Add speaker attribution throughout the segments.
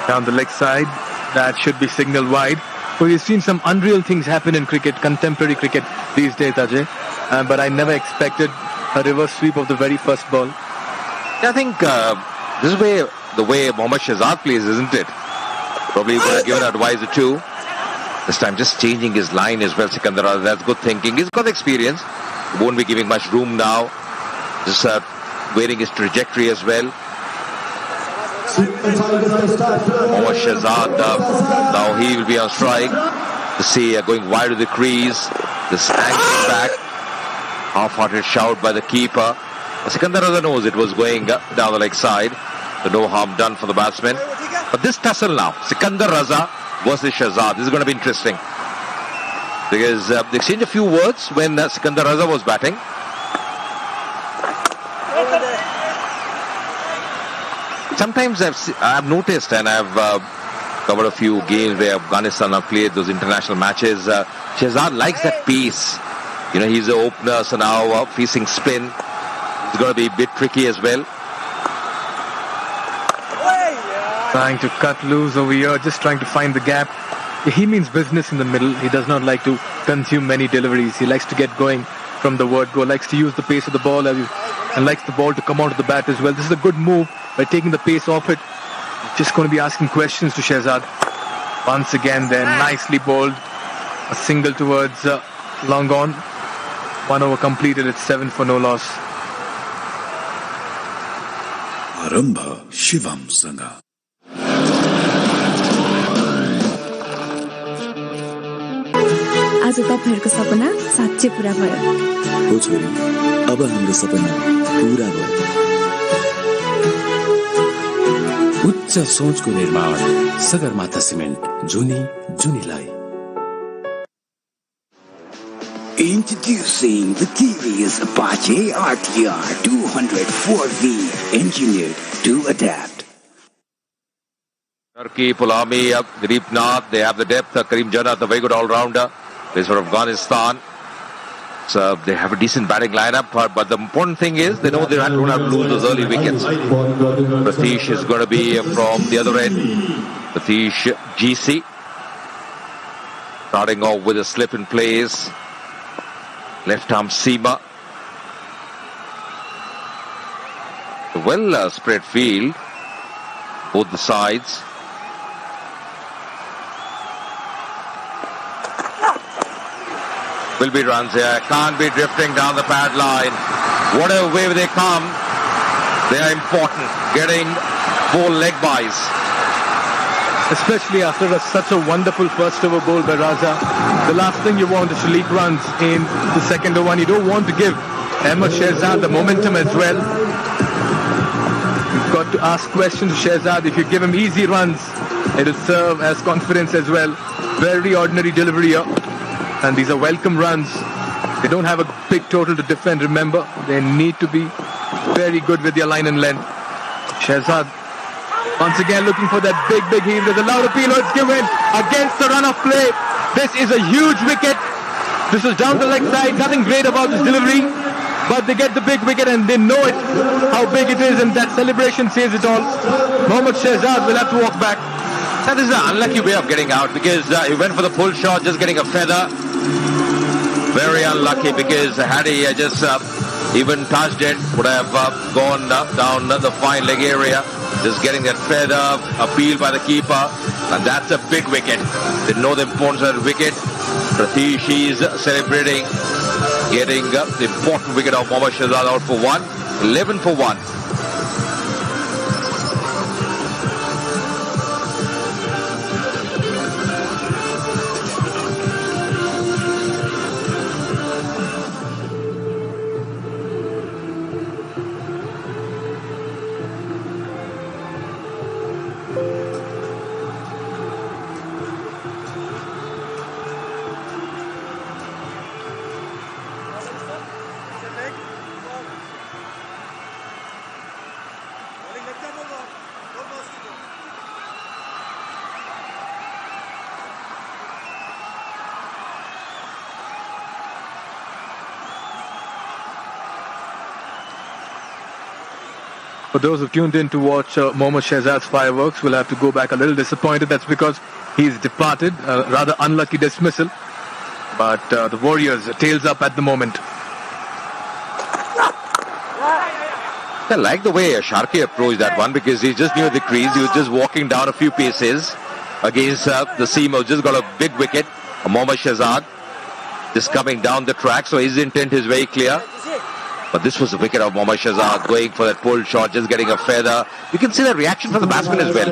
Speaker 1: Down the leg side, that should be signal wide. Well, we've seen some unreal things happen in cricket, contemporary cricket these days, Ajay. But I never expected a reverse sweep of the very first ball.
Speaker 2: I think this is the way Mohammad Shahzad plays, isn't it? Probably would have given advice or two. This time just changing his line as well, Sikandar Raza. That's good thinking. He's got experience. He won't be giving much room now. Just wearing his trajectory as well. Mohammad Shahzad, now he will be on strike. To see going wide of the crease. This angling back. Half-hearted shout by the keeper. Sikandar Raza knows it was going down the leg side. So no harm done for the batsman. But this tussle now, Sikandar Raza versus Shahzad, this is going to be interesting. Because they exchanged a few words when Sikandar Raza was batting. Sometimes I've noticed, and I've covered a few games where Afghanistan have played those international matches. Shahzad likes that pace. You know, he's the opener, so now facing spin. It's going to be a bit tricky as well.
Speaker 1: Trying to cut loose over here, just trying to find the gap. He means business in the middle. He does not like to consume many deliveries. He likes to get going from the word go, likes to use the pace of the ball and likes the ball to come out of the bat as well. This is a good move by taking the pace off it. Just going to be asking questions to Shahzad. Once again then, nicely bowled. A single towards long on. 1 over completed at 7 for no loss.
Speaker 3: Arambha Shivam Sangha.
Speaker 4: आज तपाईहरुको सपना साच्चै पूरा भयो
Speaker 3: हो छोरी अब हाम्रो सपना पूरा भयो उच्च सोचको निर्माण सगरमाथा सिमेन्ट जुनीलाई
Speaker 5: Introducing the TVS Apache RTR 204V, engineered to adapt.
Speaker 2: Turkey, Pulami, Garib Nath, they have the depth. Karim Jannat, a very good all-rounder. Plays for Afghanistan. So they have a decent batting lineup, but the important thing is they know they don't have to lose those early wickets. Pratish is going to be from the other end. Pratish GC. Starting off with a slip in place. Left arm Seema. Well spread field. Both the sides. Will be runs here. Can't be drifting down the pad line. Whatever way they come, they are important. Getting 4 leg buys.
Speaker 1: Especially after such a wonderful first over bowl by Raza. The last thing you want is to leak runs in the second over, and you don't want to give Ahmed Shahzad the momentum as well. You've got to ask questions to Shahzad. If you give him easy runs, it will serve as confidence as well. Very ordinary delivery here. And these are welcome runs. They don't have a big total to defend, remember. They need to be very good with their line and length. Shahzad once again looking for that big heel. There's a loud appeal. It's given against the run of play. This is a huge wicket. This is down the leg side. Nothing great about this delivery. But they get the big wicket and they know it, how big it is, and that celebration says it all. Mohammad Shahzad will have to walk back.
Speaker 2: That is an unlucky way of getting out because he went for the pull shot, just getting a feather. Very unlucky because had he just even touched it, would have gone down the fine leg area. Just getting that feather, appeal by the keeper, and that's a big wicket. They know the importance of that wicket. Pratish is celebrating, getting the important wicket of Mohammad Shahzad out for 1, 11 for 1.
Speaker 1: For those who tuned in to watch Mohammad Shehzad's fireworks, will have to go back a little disappointed. That's because he's departed. Rather unlucky dismissal. But the Warriors tails up at the moment.
Speaker 2: I like the way Sharkey approached that one because he's just near the crease. He was just walking down a few paces against the seam. Just got a big wicket. Mohammad Shehzad just coming down the track. So his intent is very clear. But this was the wicket of Mohammad Shehzad going for that pull shot, just getting a feather. You can see the reaction from the batsman as well.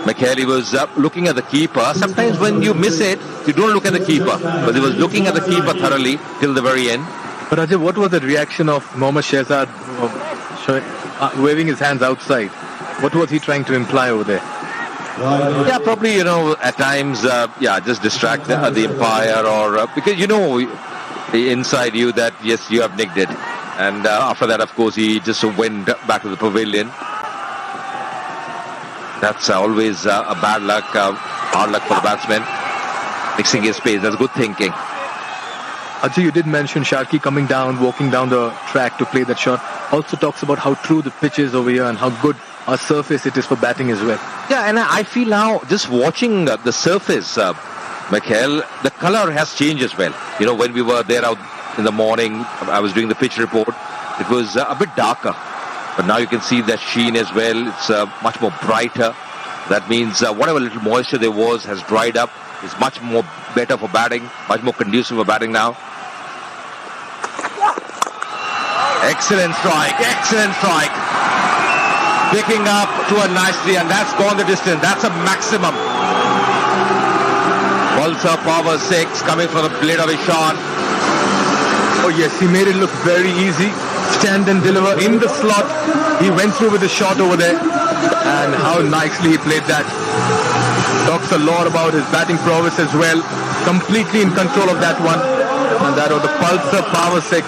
Speaker 2: McHale was looking at the keeper. Sometimes when you miss it, you don't look at the keeper. But he was looking at the keeper thoroughly till the very end.
Speaker 1: But Ajay, what was the reaction of Mohammad Shehzad waving his hands outside? What was he trying to imply over there?
Speaker 2: Yeah, probably, at times, just distract the umpire or because, inside you that, yes, you have nicked it. And after that, of course, he just went back to the pavilion. That's always a bad luck, hard luck for the batsman. Mixing his pace, that's good thinking.
Speaker 1: Ajay, you did mention Sharkey coming down, walking down the track to play that shot. Also talks about how true the pitch is over here and how good a surface it is for batting as well.
Speaker 2: Yeah, and I feel now, just watching the surface, Michael, the color has changed as well. When we were there out in the morning, I was doing the pitch report, it was a bit darker. But now you can see that sheen as well. It's much more brighter. That means whatever little moisture there was has dried up. It's much more better for batting, much more conducive for batting now. Excellent strike, excellent strike. Picking up to a nicely, and that's gone the distance. That's a maximum. Pulsar power 6 coming from the blade of his shot.
Speaker 1: Oh yes, he made it look very easy. Stand and deliver in the slot. He went through with the shot over there. And how nicely he played that. Talks a lot about his batting prowess as well. Completely in control of that one. And that was the Pulsar power 6.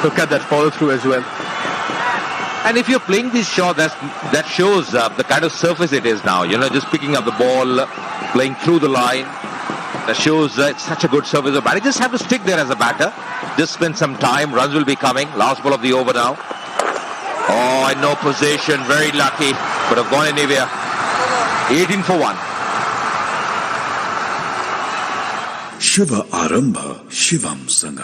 Speaker 1: Look at that follow through as well.
Speaker 2: And if you're playing this shot, that shows the kind of surface it is now. Just picking up the ball, playing through the line. That shows it's such a good surface of batting. Just have to stick there as a batter. Just spend some time. Runs will be coming. Last ball of the over now. Oh, in no position. Very lucky. Could have gone anywhere. 18 for 1.
Speaker 3: शुभ आरम्भ शिवम सँग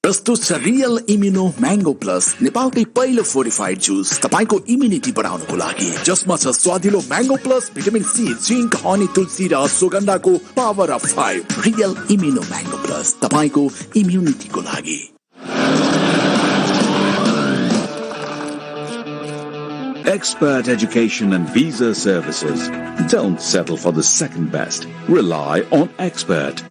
Speaker 3: प्रस्तुत छ real immuno mango plus नेपालकै पहिलो fortified जुस तपाईको immunity बढाउनको लागि जसमा छ स्वादिलो mango plus vitamin C zinc honey तुलसी र सुगन्धाको power of 5 real immuno mango plus तपाईको इम्युनिटीको लागि Expert education and visa services. Don't settle for the second best. Rely on Expert.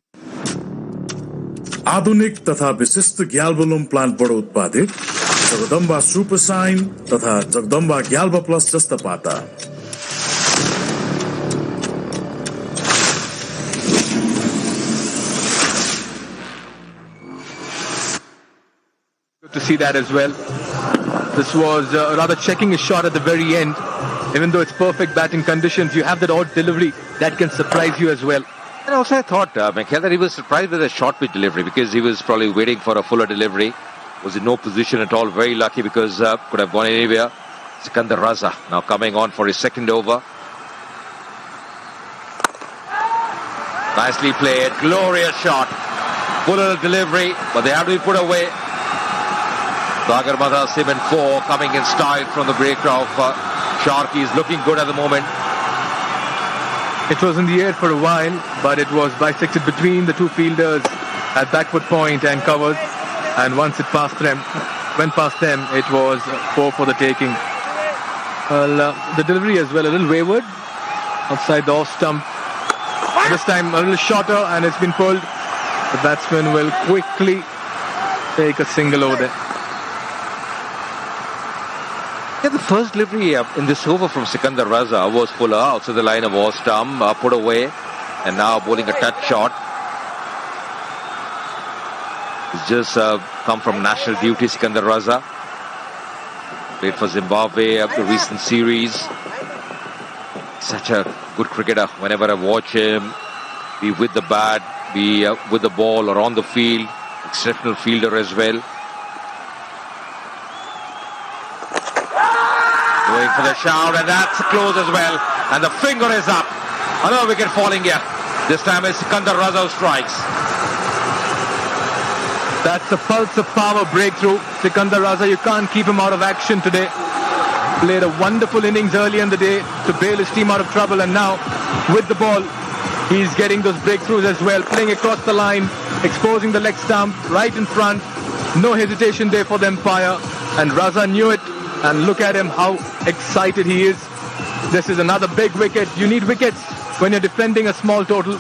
Speaker 6: आधुनिक तथा विशिष्ट ग्याल्बोलुम प्लान्टबाट उत्पादित जगदम्बा सुपर साइन तथा जगदम्बा ग्याल्बा प्लस जस्ता पाता
Speaker 1: Good to see that as well. This was rather checking his shot at the very end. Even though it's perfect batting conditions, you have that odd delivery that can surprise you as well.
Speaker 2: And also I thought, Michael, that he was surprised with a short pitch delivery because he was probably waiting for a fuller delivery. Was in no position at all. Very lucky because could have gone anywhere. Sikandar Raza now coming on for his second over. Nicely played. Glorious shot. Fuller delivery, but they have to be put away. Sagar Madha, Sim and 4 coming in style from the break of Sharkey. Is looking good at the moment.
Speaker 1: It was in the air for a while, but it was bisected between the two fielders at back foot point and covered. And once it went past them, it was 4 for the taking. Well, the delivery as well, a little wayward outside the off stump. This time a little shorter, and it's been pulled. The batsman will quickly take a single over there.
Speaker 2: Yeah, the first delivery in this over from Sikandar Raza was fuller outside the line of off stump, put away, and now bowling a touch shot. He's just come from national duty, Sikandar Raza. Played for Zimbabwe up the recent series. Such a good cricketer. Whenever I watch him, be with the bat, be with the ball or on the field. Exceptional fielder as well. Going for the shout, and that's close as well. And the finger is up. Another wicket falling here. This time it's Sikandar Raza who strikes.
Speaker 1: That's a pulse of power breakthrough. Sikandar Raza, you can't keep him out of action today. Played a wonderful innings early in the day to bail his team out of trouble, and now with the ball he's getting those breakthroughs as well, playing across the line, exposing the leg stump right in front. No hesitation there for the umpire, and Raza knew it, and look at him, how excited he is. This is another big wicket. You need wickets when you're defending a small total,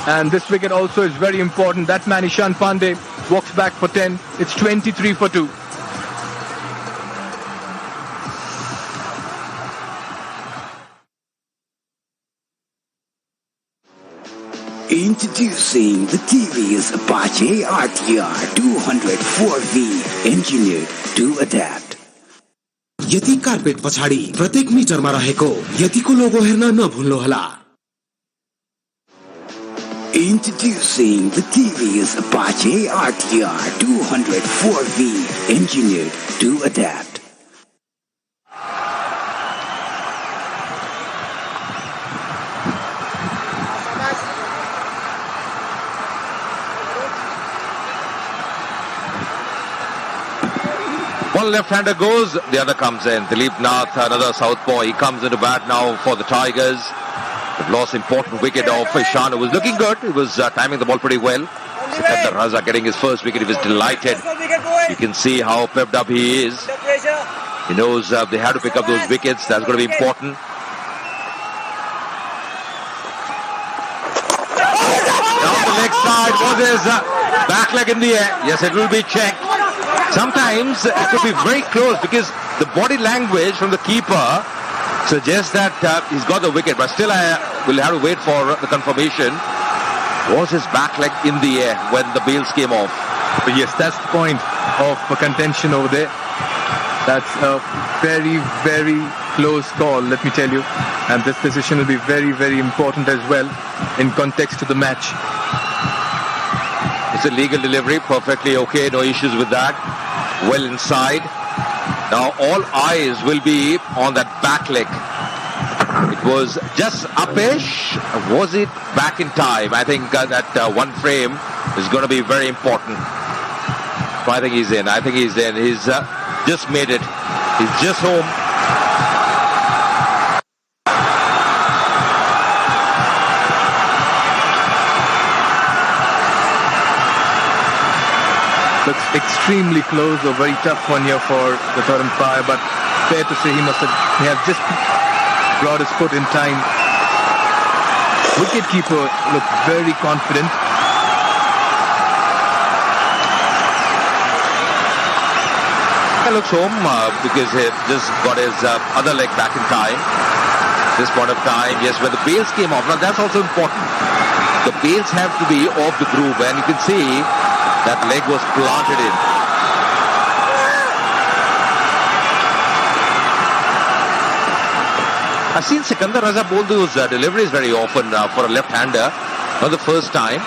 Speaker 1: and this wicket also is very important. That man Ishan Pandey walks back for 10. It's 23 for 2.
Speaker 5: Introducing the TVS Apache RTR 204V, engineered to adapt.
Speaker 7: यति carpet पछाडि प्रत्येक मिटरमा रहेको यतिको लोगो हेर्न नभुल्नुहोला.
Speaker 5: Introducing the TVS Apache RTR 204V, engineered to adapt.
Speaker 2: One left-hander goes, the other comes in. Dilip Nath, another southpaw, he comes into bat now for the Tigers. They've lost important wicket of Ishan, who was looking good. He was timing the ball pretty well. Sikandar Raza getting his first wicket, he was delighted. You can see how pepped up he is. He knows they have to pick up those wickets. That's going to be important. Down the leg side was his back leg in the air. Yes, it will be checked. Sometimes it could be very close because the body language from the keeper suggests that he's got the wicket, but still I will have to wait for the confirmation. Was his back leg in the air when the bails came off?
Speaker 1: But yes, that's the point of contention over there. That's a very, very close call, let me tell you. And this decision will be very, very important as well in context to the match.
Speaker 2: It's a legal delivery, perfectly okay, no issues with that. Well inside. Now all eyes will be on that back leg. It was just uppish. Was it back in time? I think that one frame is going to be very important. But I think he's in. He's just made it. He's just home.
Speaker 1: Looks extremely close, a very tough one here for the third umpire, but fair to say he have just brought his foot in time. Wicketkeeper looked very confident.
Speaker 2: He looks home because he just got his other leg back in time. This point of time, yes, when the bails came off. Now that's also important. The bails have to be off the groove, and you can see that leg was planted in. I've seen Sikandar Raza bowl those deliveries very often for a left-hander. Not the first time.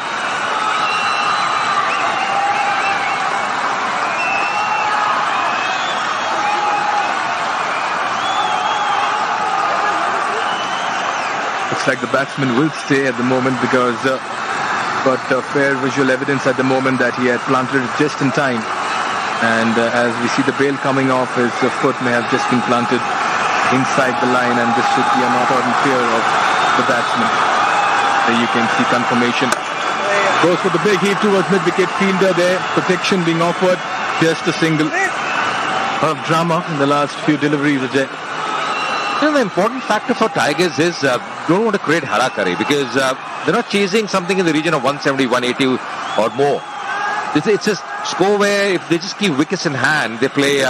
Speaker 1: Looks like the batsman will stay at the moment because got fair visual evidence at the moment that he had planted it just in time. And as we see the bail coming off, his foot may have just been planted inside the line, and this should be a not out in fear of the batsman. There you can see confirmation. Goes for the big heave towards mid-wicket fielder there. Protection being offered. Just a single. A lot of drama in the last few deliveries, Ajay.
Speaker 2: You know, the important factor for Tigers is don't want to create harakari because they're not chasing something in the region of 170, 180 or more. It's a score where if they just keep wickets in hand, they play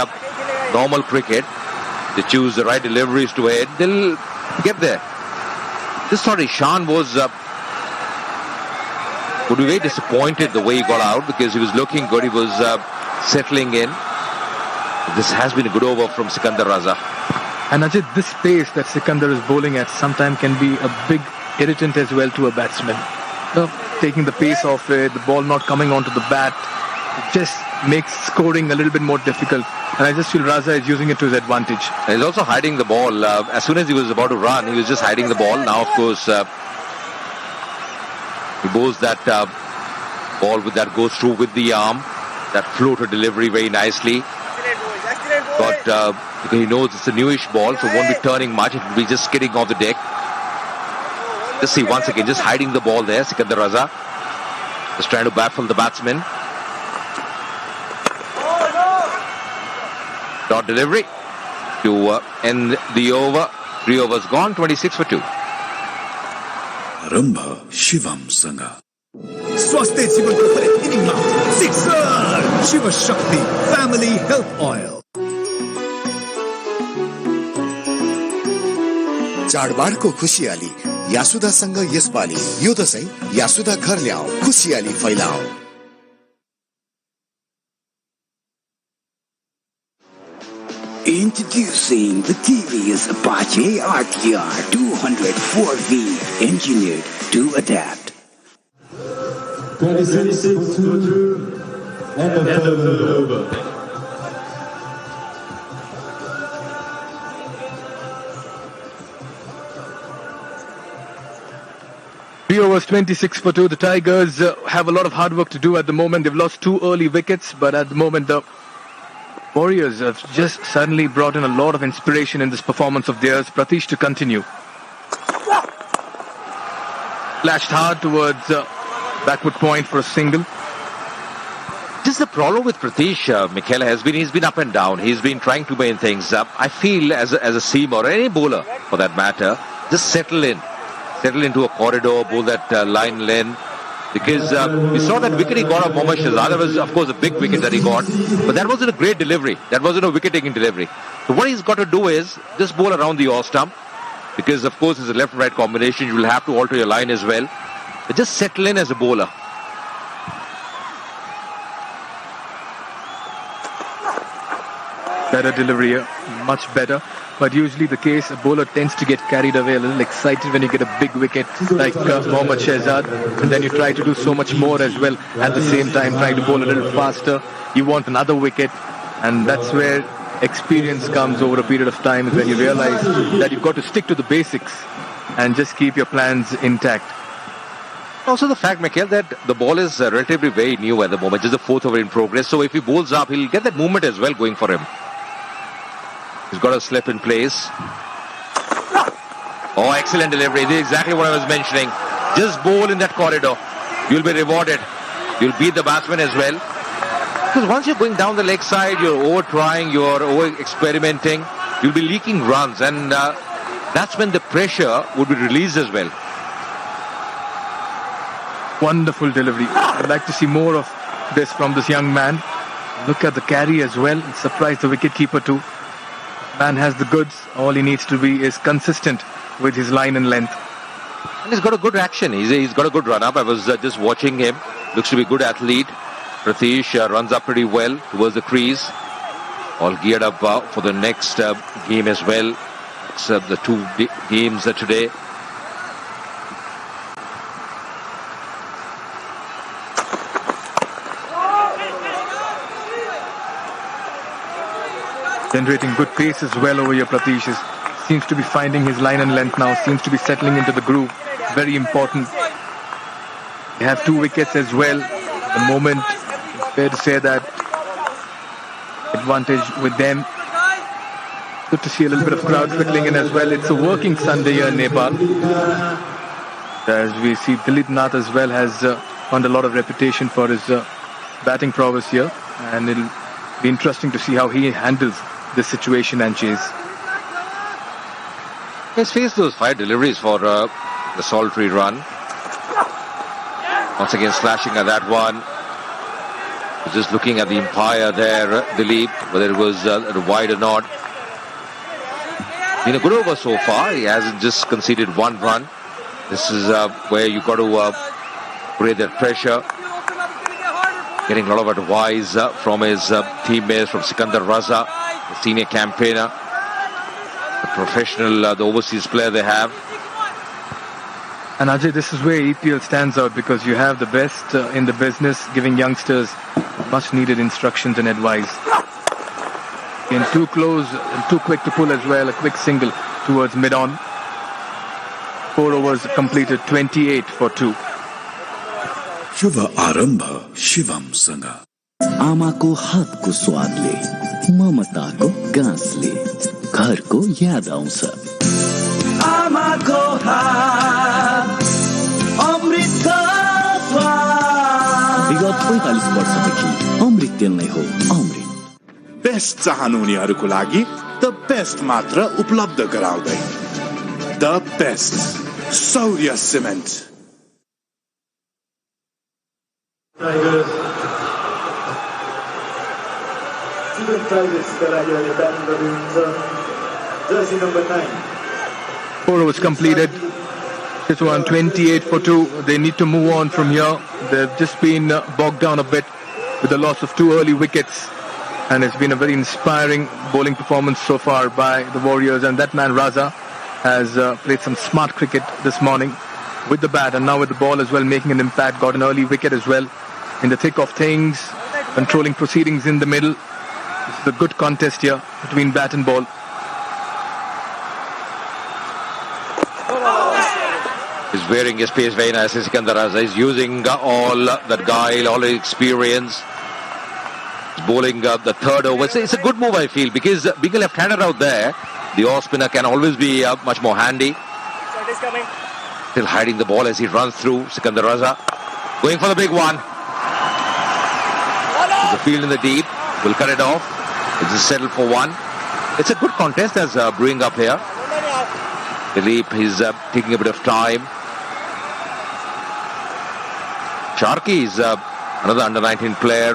Speaker 2: normal cricket. They choose the right deliveries to hit, they'll get there. This thought Ishan would be very disappointed the way he got out because he was looking good, he was settling in. This has been a good over from Sikandar Raza.
Speaker 1: And Ajay, this pace that Sikandar is bowling at sometimes can be a big irritant as well to a batsman. Taking the pace off it, the ball not coming onto the bat, just makes scoring a little bit more difficult. And I just feel Raza is using it to his advantage.
Speaker 2: He's also hiding the ball. As soon as he was about to run, he was just hiding the ball. Now, of course, he bowls that ball that goes through with the arm. That floater delivery very nicely. But because he knows it's a newish ball, so won't be turning much. It will be just skidding off the deck. Just see once again, just hiding the ball there. Sikandar Raza just trying to baffle the batsman. Dot delivery to end the over. 3 overs gone, 26 for 2.
Speaker 3: Arambha Shivam Sangha.
Speaker 8: स्वास्थ्य जीवनको हरेक इनिङमा sixer Shiv Shakti family health oil.
Speaker 9: चाडबाडको खुसियाली यासुदासँग यसपालि यो दशैं यासुदा घर ल्याऊ, खुसियाली फैलाऊ।
Speaker 5: Introducing the TVS Apache RTR 204V, engineered to adapt.
Speaker 10: 26 for 2, and the third over.
Speaker 1: Three overs, 26 for 2. The Tigers have a lot of hard work to do at the moment. They've lost 2 early wickets, but at the moment the Warriors have just suddenly brought in a lot of inspiration in this performance of theirs. Pratish to continue. Flashed hard towards backward point for a single.
Speaker 2: Just the problem with Pratish, Mikhail, has been he's been up and down. He's been trying too many things. I feel as a seamer or any bowler for that matter, just settle into a corridor, bowl that line length. Because we saw that wicket he got of Mohammad Shahzad. That was, of course, a big wicket that he got. But that wasn't a great delivery. That wasn't a wicket-taking delivery. So what he's got to do is just bowl around the off stump. Because, of course, it's a left-right combination. You will have to alter your line as well. But just settle in as a bowler.
Speaker 1: Better delivery here, much better. But usually the case, a bowler tends to get carried away, a little excited when you get a big wicket like Mohammad Shahzad. And then you try to do so much more as well at the same time, trying to bowl a little faster. You want another wicket. And that's where experience comes over a period of time, is when you realize that you've got to stick to the basics and just keep your plans intact.
Speaker 2: Also the fact, Mikhail, that the ball is relatively very new at the moment, just the 4th over in progress. So if he bowls up, he'll get that movement as well going for him. He's got a slip in place. Oh, excellent delivery. This is exactly what I was mentioning. Just bowl in that corridor. You'll be rewarded. You'll beat the batsman as well. Because once you're going down the leg side, you're over-trying, you're over-experimenting, you'll be leaking runs. And that's when the pressure would be released as well.
Speaker 1: Wonderful delivery. I'd like to see more of this from this young man. Look at the carry as well. It surprised the wicketkeeper too. Man has the goods. All he needs to be is consistent with his line and length.
Speaker 2: And he's got a good action. He's got a good run-up. I was just watching him. Looks to be a good athlete. Pratish runs up pretty well towards the crease. All geared up for the next game as well. It's the 2 games today.
Speaker 1: Generating good pace as well over here, Pratish. Seems to be finding his line and length now. Seems to be settling into the groove. Very important. They have 2 wickets as well. At the moment, it's fair to say that advantage with them. Good to see a little bit of crowd trickling in as well. It's a working Sunday here in Nepal. As we see, Dilip Nath as well has earned a lot of reputation for his batting prowess here. And it'll be interesting to see how he handles this situation and chase.
Speaker 2: He's faced those 5 deliveries for the solitary run. Once again slashing at that one. Just looking at the umpire there, Dilip, whether it was wide or not. Been a good over so far. He hasn't just conceded 1 run. This is where you got to create that pressure. Getting a lot of advice from his teammates, from Sikandar Raza, the senior campaigner, the professional, the overseas player they have.
Speaker 1: And Ajay, this is where EPL stands out, because you have the best in the business giving youngsters much needed instructions and advice. And too close and too quick to pull as well. A quick single towards mid-on. 4 overs completed, 28 for 2.
Speaker 3: शुभ आरम्भ शिवम सँग
Speaker 5: आमाको हातको स्वादले ममताको गाँसले घरको याद आउँछ आमाको हात अमृतको स्वाद विगत 45 वर्षदेखि अमृत तेल नै हो अमृत
Speaker 6: बेस्ट चाहनुहुनेहरूको लागि द बेस्ट मात्र उपलब्ध गराउँदै द बेस्ट सौर्य सिमेन्ट
Speaker 10: Tigers. Chitwan Tigers का लागि अहिले batting गरिनुहुन्छ Jersey number 9.
Speaker 1: 4 overs completed. Chitwan 28 for 2. They need to move on from here. They've just been bogged down a bit with the loss of 2 early wickets. And it's been a very inspiring bowling performance so far by the Warriors. And that man Raza has played some smart cricket this morning with the bat and now with the ball as well, making an impact. Got an early wicket as well. In the thick of things, controlling proceedings in the middle. This is a good contest here between bat and ball.
Speaker 2: He's wearing his pace very nicely, Sikandar Raza. He's using all that guile, all his experience. He's bowling the third over. It's a good move, I feel, because being a left-hander out there, the off spinner can always be much more handy. Still hiding the ball as he runs through. Sikandar Raza going for the big one. There's a field in the deep. Will cut it off. It's just settled for 1. It's a good contest that's brewing up here. Dilip is taking a bit of time. Sharky is another under-19 player,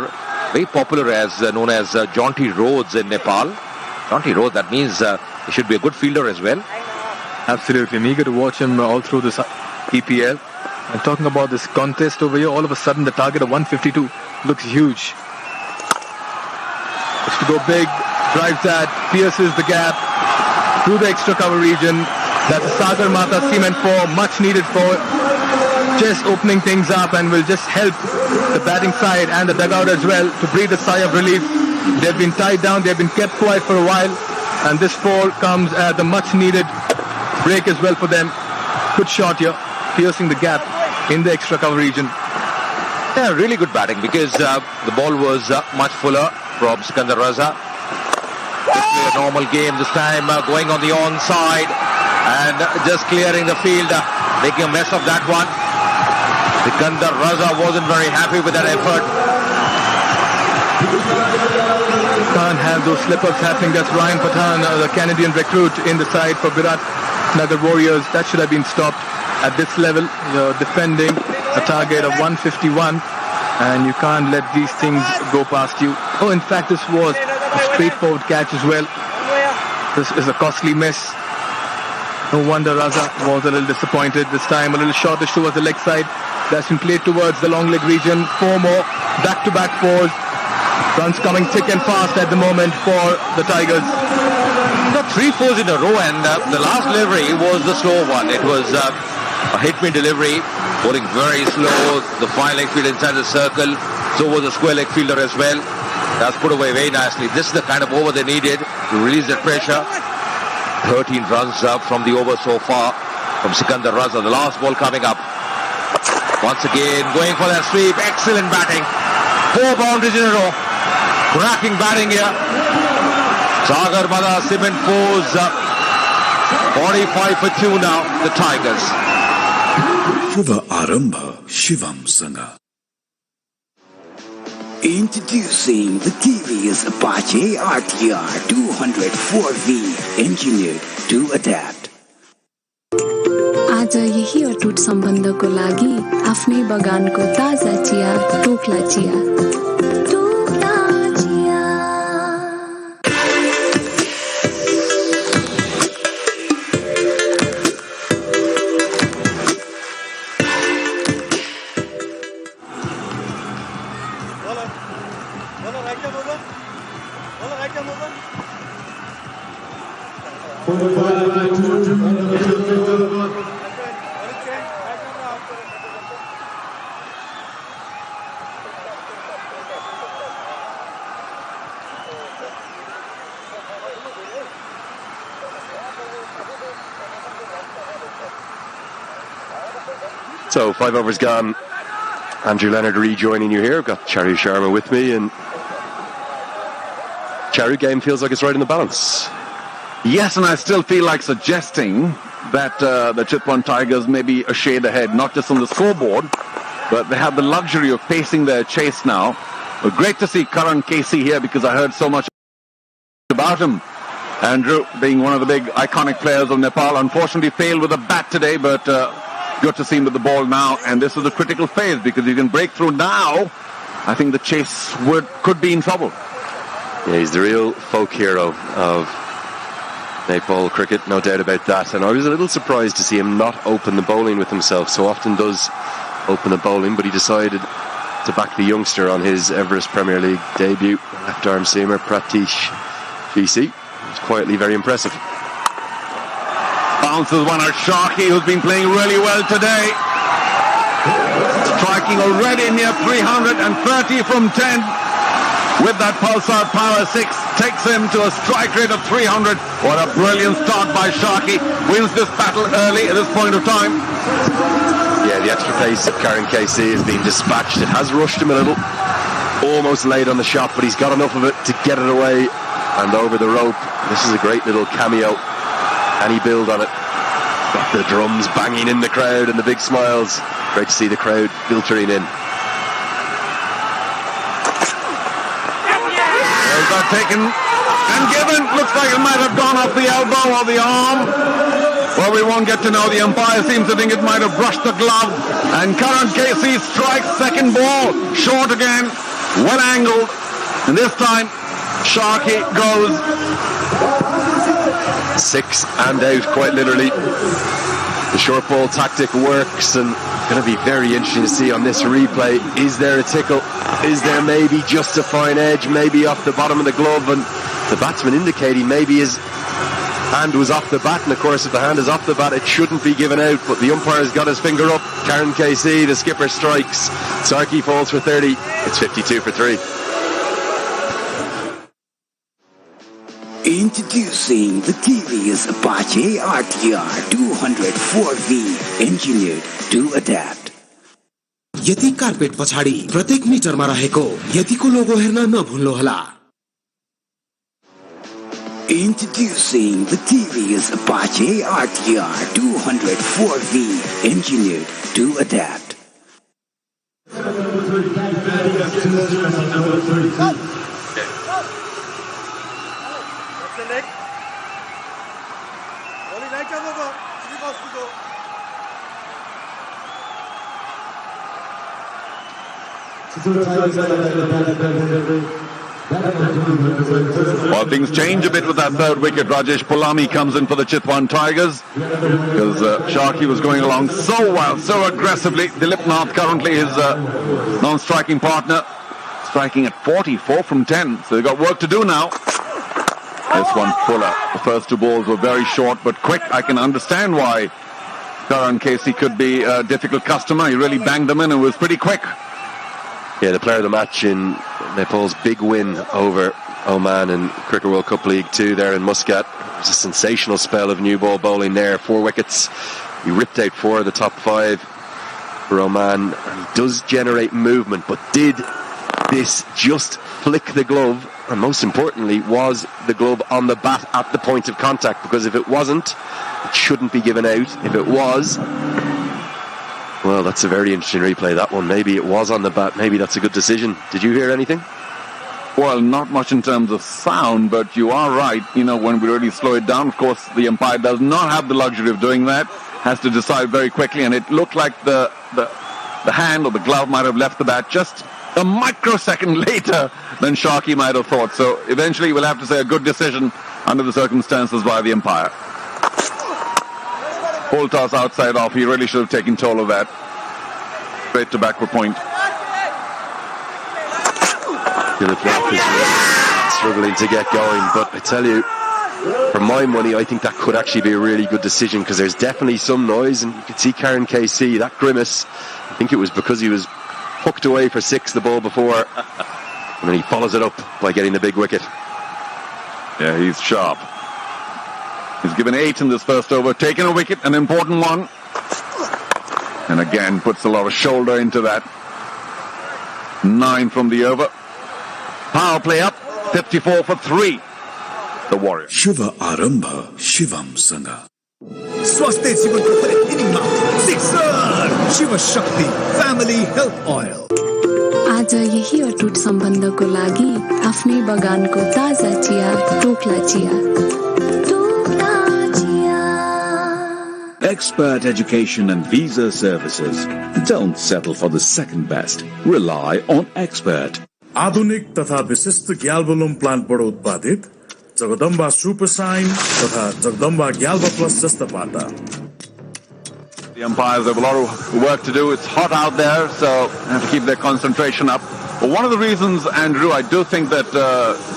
Speaker 2: very popular as known as Jaunty Rhodes in Nepal. Jaunty Rhodes, that means he should be a good fielder as well.
Speaker 1: Absolutely. I'm eager to watch him all through this EPL. And talking about this contest over here, all of a sudden the target of 152 looks huge. It's to go big, drives that, pierces the gap through the extra cover region. That's a Sagar Mata cement for, much needed for just opening things up and will just help the batting side and the dugout as well to breathe a sigh of relief. They've been tied down, they've been kept quiet for a while, and this 4 comes at the much needed break as well for them. Good shot here, piercing the gap in the extra cover region.
Speaker 2: Yeah, really good batting because the ball was much fuller from Sikandar Raza. Just play a normal game this time, going on the onside and just clearing the field, making a mess of that one. Sikandar Raza wasn't very happy with that effort.
Speaker 1: Can't have those slip-ups happening. That's Ryan Pathan, the Canadian recruit in the side for Biratnagar Warriors. That should have been stopped at this level. You're defending a target of 151 and you can't let these things go past you. Oh, in fact, this was a straightforward catch as well. This is a costly miss. No wonder Raza was a little disappointed. This time a little shortish towards the leg side. That's been played towards the long leg region. 4 more back-to-back 4s. Runs coming thick and fast at the moment for the Tigers.
Speaker 2: Got 3 4s in a row and the last delivery was the slow one. It was a hit-me delivery, bowling very slow. The fine leg field inside the circle. So was the square leg fielder as well. That's put away very nicely. This is the kind of over they needed to release that pressure. 13 runs up from the over so far from Sikandar Raza. The last ball coming up. Once again going for that sweep. Excellent batting. 4 boundaries in a row. Cracking batting here. Sagar Mada cement fours 45 for 2 now. The Tigers.
Speaker 3: शुभ आरम्भ शिवम सँग
Speaker 5: Introducing the TVS Apache RTR 204V, engineered to adapt.
Speaker 4: आज यही अटुट सम्बन्धको लागि आफ्नै बगानको ताजा चिया Tokla chia
Speaker 11: So 5 overs gone. Andrew Leonard rejoining you here. I've got Charu Sharma with me, and Charu, game feels like it's right in the balance.
Speaker 12: Yes, and I still feel like suggesting that the Chitwan Tigers may be a shade ahead, not just on the scoreboard, but they have the luxury of facing their chase now. But great to see Karan Casey here, because I heard so much about him. Andrew, being one of the big iconic players of Nepal, unfortunately failed with a bat today, but good to see him with the ball now. And this is a critical phase, because you can break through now. I think the chase could be in trouble.
Speaker 11: Yeah, he's the real folk hero of Nepal cricket, no doubt about that. And I was a little surprised to see him not open the bowling with himself. So often does open the bowling, but he decided to back the youngster on his Everest Premier League debut, left arm seamer Pratish GC. It's quietly very impressive.
Speaker 12: Bounces one at Sharkey, who's been playing really well today. Striking already near 330 from 10. With that pulsar power 6, takes him to a strike rate of 300. What a brilliant start by Sharkey. Wins this battle early at this point of time.
Speaker 11: Yeah, the extra pace of Karan KC has been dispatched. It has rushed him a little. Almost late on the shot, but he's got enough of it to get it away and over the rope. This is a great little cameo. And he build on it. Got the drums banging in the crowd and the big smiles. Great to see the crowd filtering in.
Speaker 12: Got taken and given. Looks like it might have gone off the elbow or the arm. Well, we won't get to know. The umpire seems to think it might have brushed the glove. And Karan Casey strikes second ball. Short again. Well angled. And this time, Sharkey goes
Speaker 11: 6 and out, quite literally. The short ball tactic works, and going to be very interesting to see on this replay. Is there a tickle? Is there maybe just a fine edge, maybe off the bottom of the glove, and the batsman indicating maybe his hand was off the bat, and of course if the hand is off the bat it shouldn't be given out, but the umpire's got his finger up. Karan KC, the skipper, strikes. Sarki falls for 30. It's 52 for 3.
Speaker 13: Introducing the TVS Apache RTR 204V, engineered to adapt.
Speaker 7: यति carpet पछाडि प्रत्येक मिटरमा रहेको यतिको लोगो हेर्न नभुल्नुहोला.
Speaker 13: Introducing the TVS Apache RTR 204V, engineered to adapt.
Speaker 12: Well, things change a bit with that third wicket. Rajesh Pulami comes in for the Chitwan Tigers, because Sharkey was going along so well, so aggressively. Dilip Nath currently his non-striking partner, striking at 44 from 10. So they've got work to do now. This one fuller. The first two balls were very short but quick. I can understand why Karan Casey could be a difficult customer. He really banged them in and was pretty quick.
Speaker 11: Yeah, the player of the match in Nepal's big win over Oman in Cricket World Cup League 2 there in Muscat. It was a sensational spell of new ball bowling there. 4 wickets. He ripped out 4 of the top 5 for Oman. And he does generate movement, but did this just flick the glove? And most importantly, was the glove on the bat at the point of contact? Because if it wasn't, it shouldn't be given out. If it was, well, that's a very interesting replay, that one. Maybe it was on the bat. Maybe that's a good decision. Did you hear anything?
Speaker 12: Well, not much in terms of sound, but you are right. You know, when we really slow it down, of course, the umpire does not have the luxury of doing that. Has to decide very quickly, and it looked like the hand or the glove might have left the bat just a microsecond later than Sharkey might have thought. So eventually we'll have to say a good decision under the circumstances by the umpire. Full toss outside off. He really should have taken toll of that. Straight to backward point.
Speaker 11: Struggling to get going, but I tell you, for my money, I think that could actually be a really good decision, because there's definitely some noise, and you can see Karan KC, that grimace. I think it was because he was hooked away for 6 the ball before, and then he follows it up by getting the big wicket.
Speaker 12: Yeah, he's sharp. He's given 8 in this first over, taken a wicket, an important one. And again, puts a lot of shoulder into that. 9 from the over. Power play up. 54 for 3. The Warriors.
Speaker 3: शुभ आरम्भ शिवम सँग
Speaker 8: स्वास्थ्य जीवनको हरेक इनिङमा sixer Shiv Shakti family health oil.
Speaker 4: आज यही अटुट सम्बन्धको लागि आफ्नै बगानको ताजा चिया टोक्ला चिया।
Speaker 5: Expert education and visa services. Don't settle for the second best. Rely on Expert.
Speaker 6: आधुनिक तथा विशिष्ट ग्याल्बोलम प्लान्टबाट उत्पादित जगदम्बा सुपर साइन तथा जगदम्बा ग्याल्बा प्लस जस्ता पाटा।
Speaker 12: The umpires have a lot of work to do. It's hot out there, so they have to keep their concentration up. But one of the reasons, Andrew, I do think that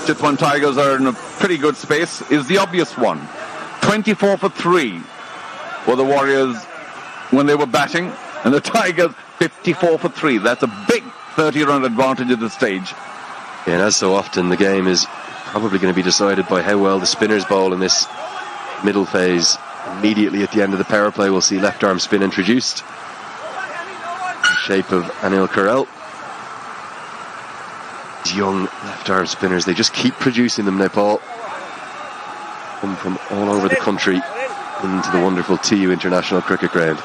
Speaker 12: Chitwan Tigers are in a pretty good space is the obvious one. 24 for 3 were the Warriors when they were batting, and the Tigers 54 for 3. That's a big 30-run advantage at this stage.
Speaker 11: Yeah, and as so often, the game is probably going to be decided by how well the spinners bowl in this middle phase. Immediately at the end of the power play, we'll see left arm spin introduced in the shape of Anil Karel. These young left arm spinners, they just keep producing them, Nepal. Come from all over the country into the wonderful TU International Cricket Ground.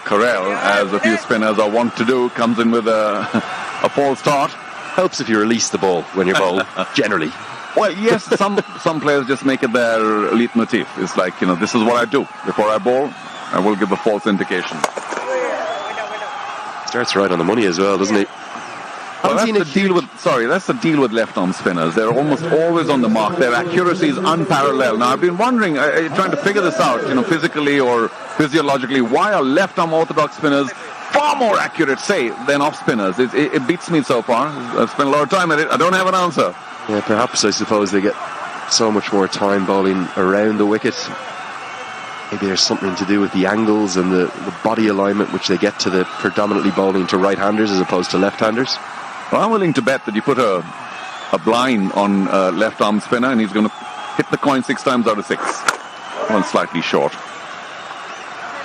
Speaker 12: Karel, as a few spinners are wont to do, comes in with a false start.
Speaker 11: Helps if you release the ball when you're bowled, generally.
Speaker 12: Well, yes, some players just make it their leitmotif. It's like, this is what I do. Before I bowl, I will give a false indication.
Speaker 11: Starts right on the money as well, doesn't he?
Speaker 12: Well, that's the deal with left-arm spinners. They're almost always on the mark. Their accuracy is unparalleled. Now, I've been wondering, trying to figure this out, physically or physiologically, why are left-arm orthodox spinners far more accurate, say, than off-spinners? It beats me so far. I've spent a lot of time at it. I don't have an answer.
Speaker 11: Yeah, perhaps, I suppose, they get so much more time bowling around the wicket. Maybe there's something to do with the angles and the body alignment which they get to the predominantly bowling to right-handers as opposed to left-handers.
Speaker 12: Well, I'm willing to bet that you put a blind on a left-arm spinner and he's going to hit the coin 6 times out of 6. One slightly short.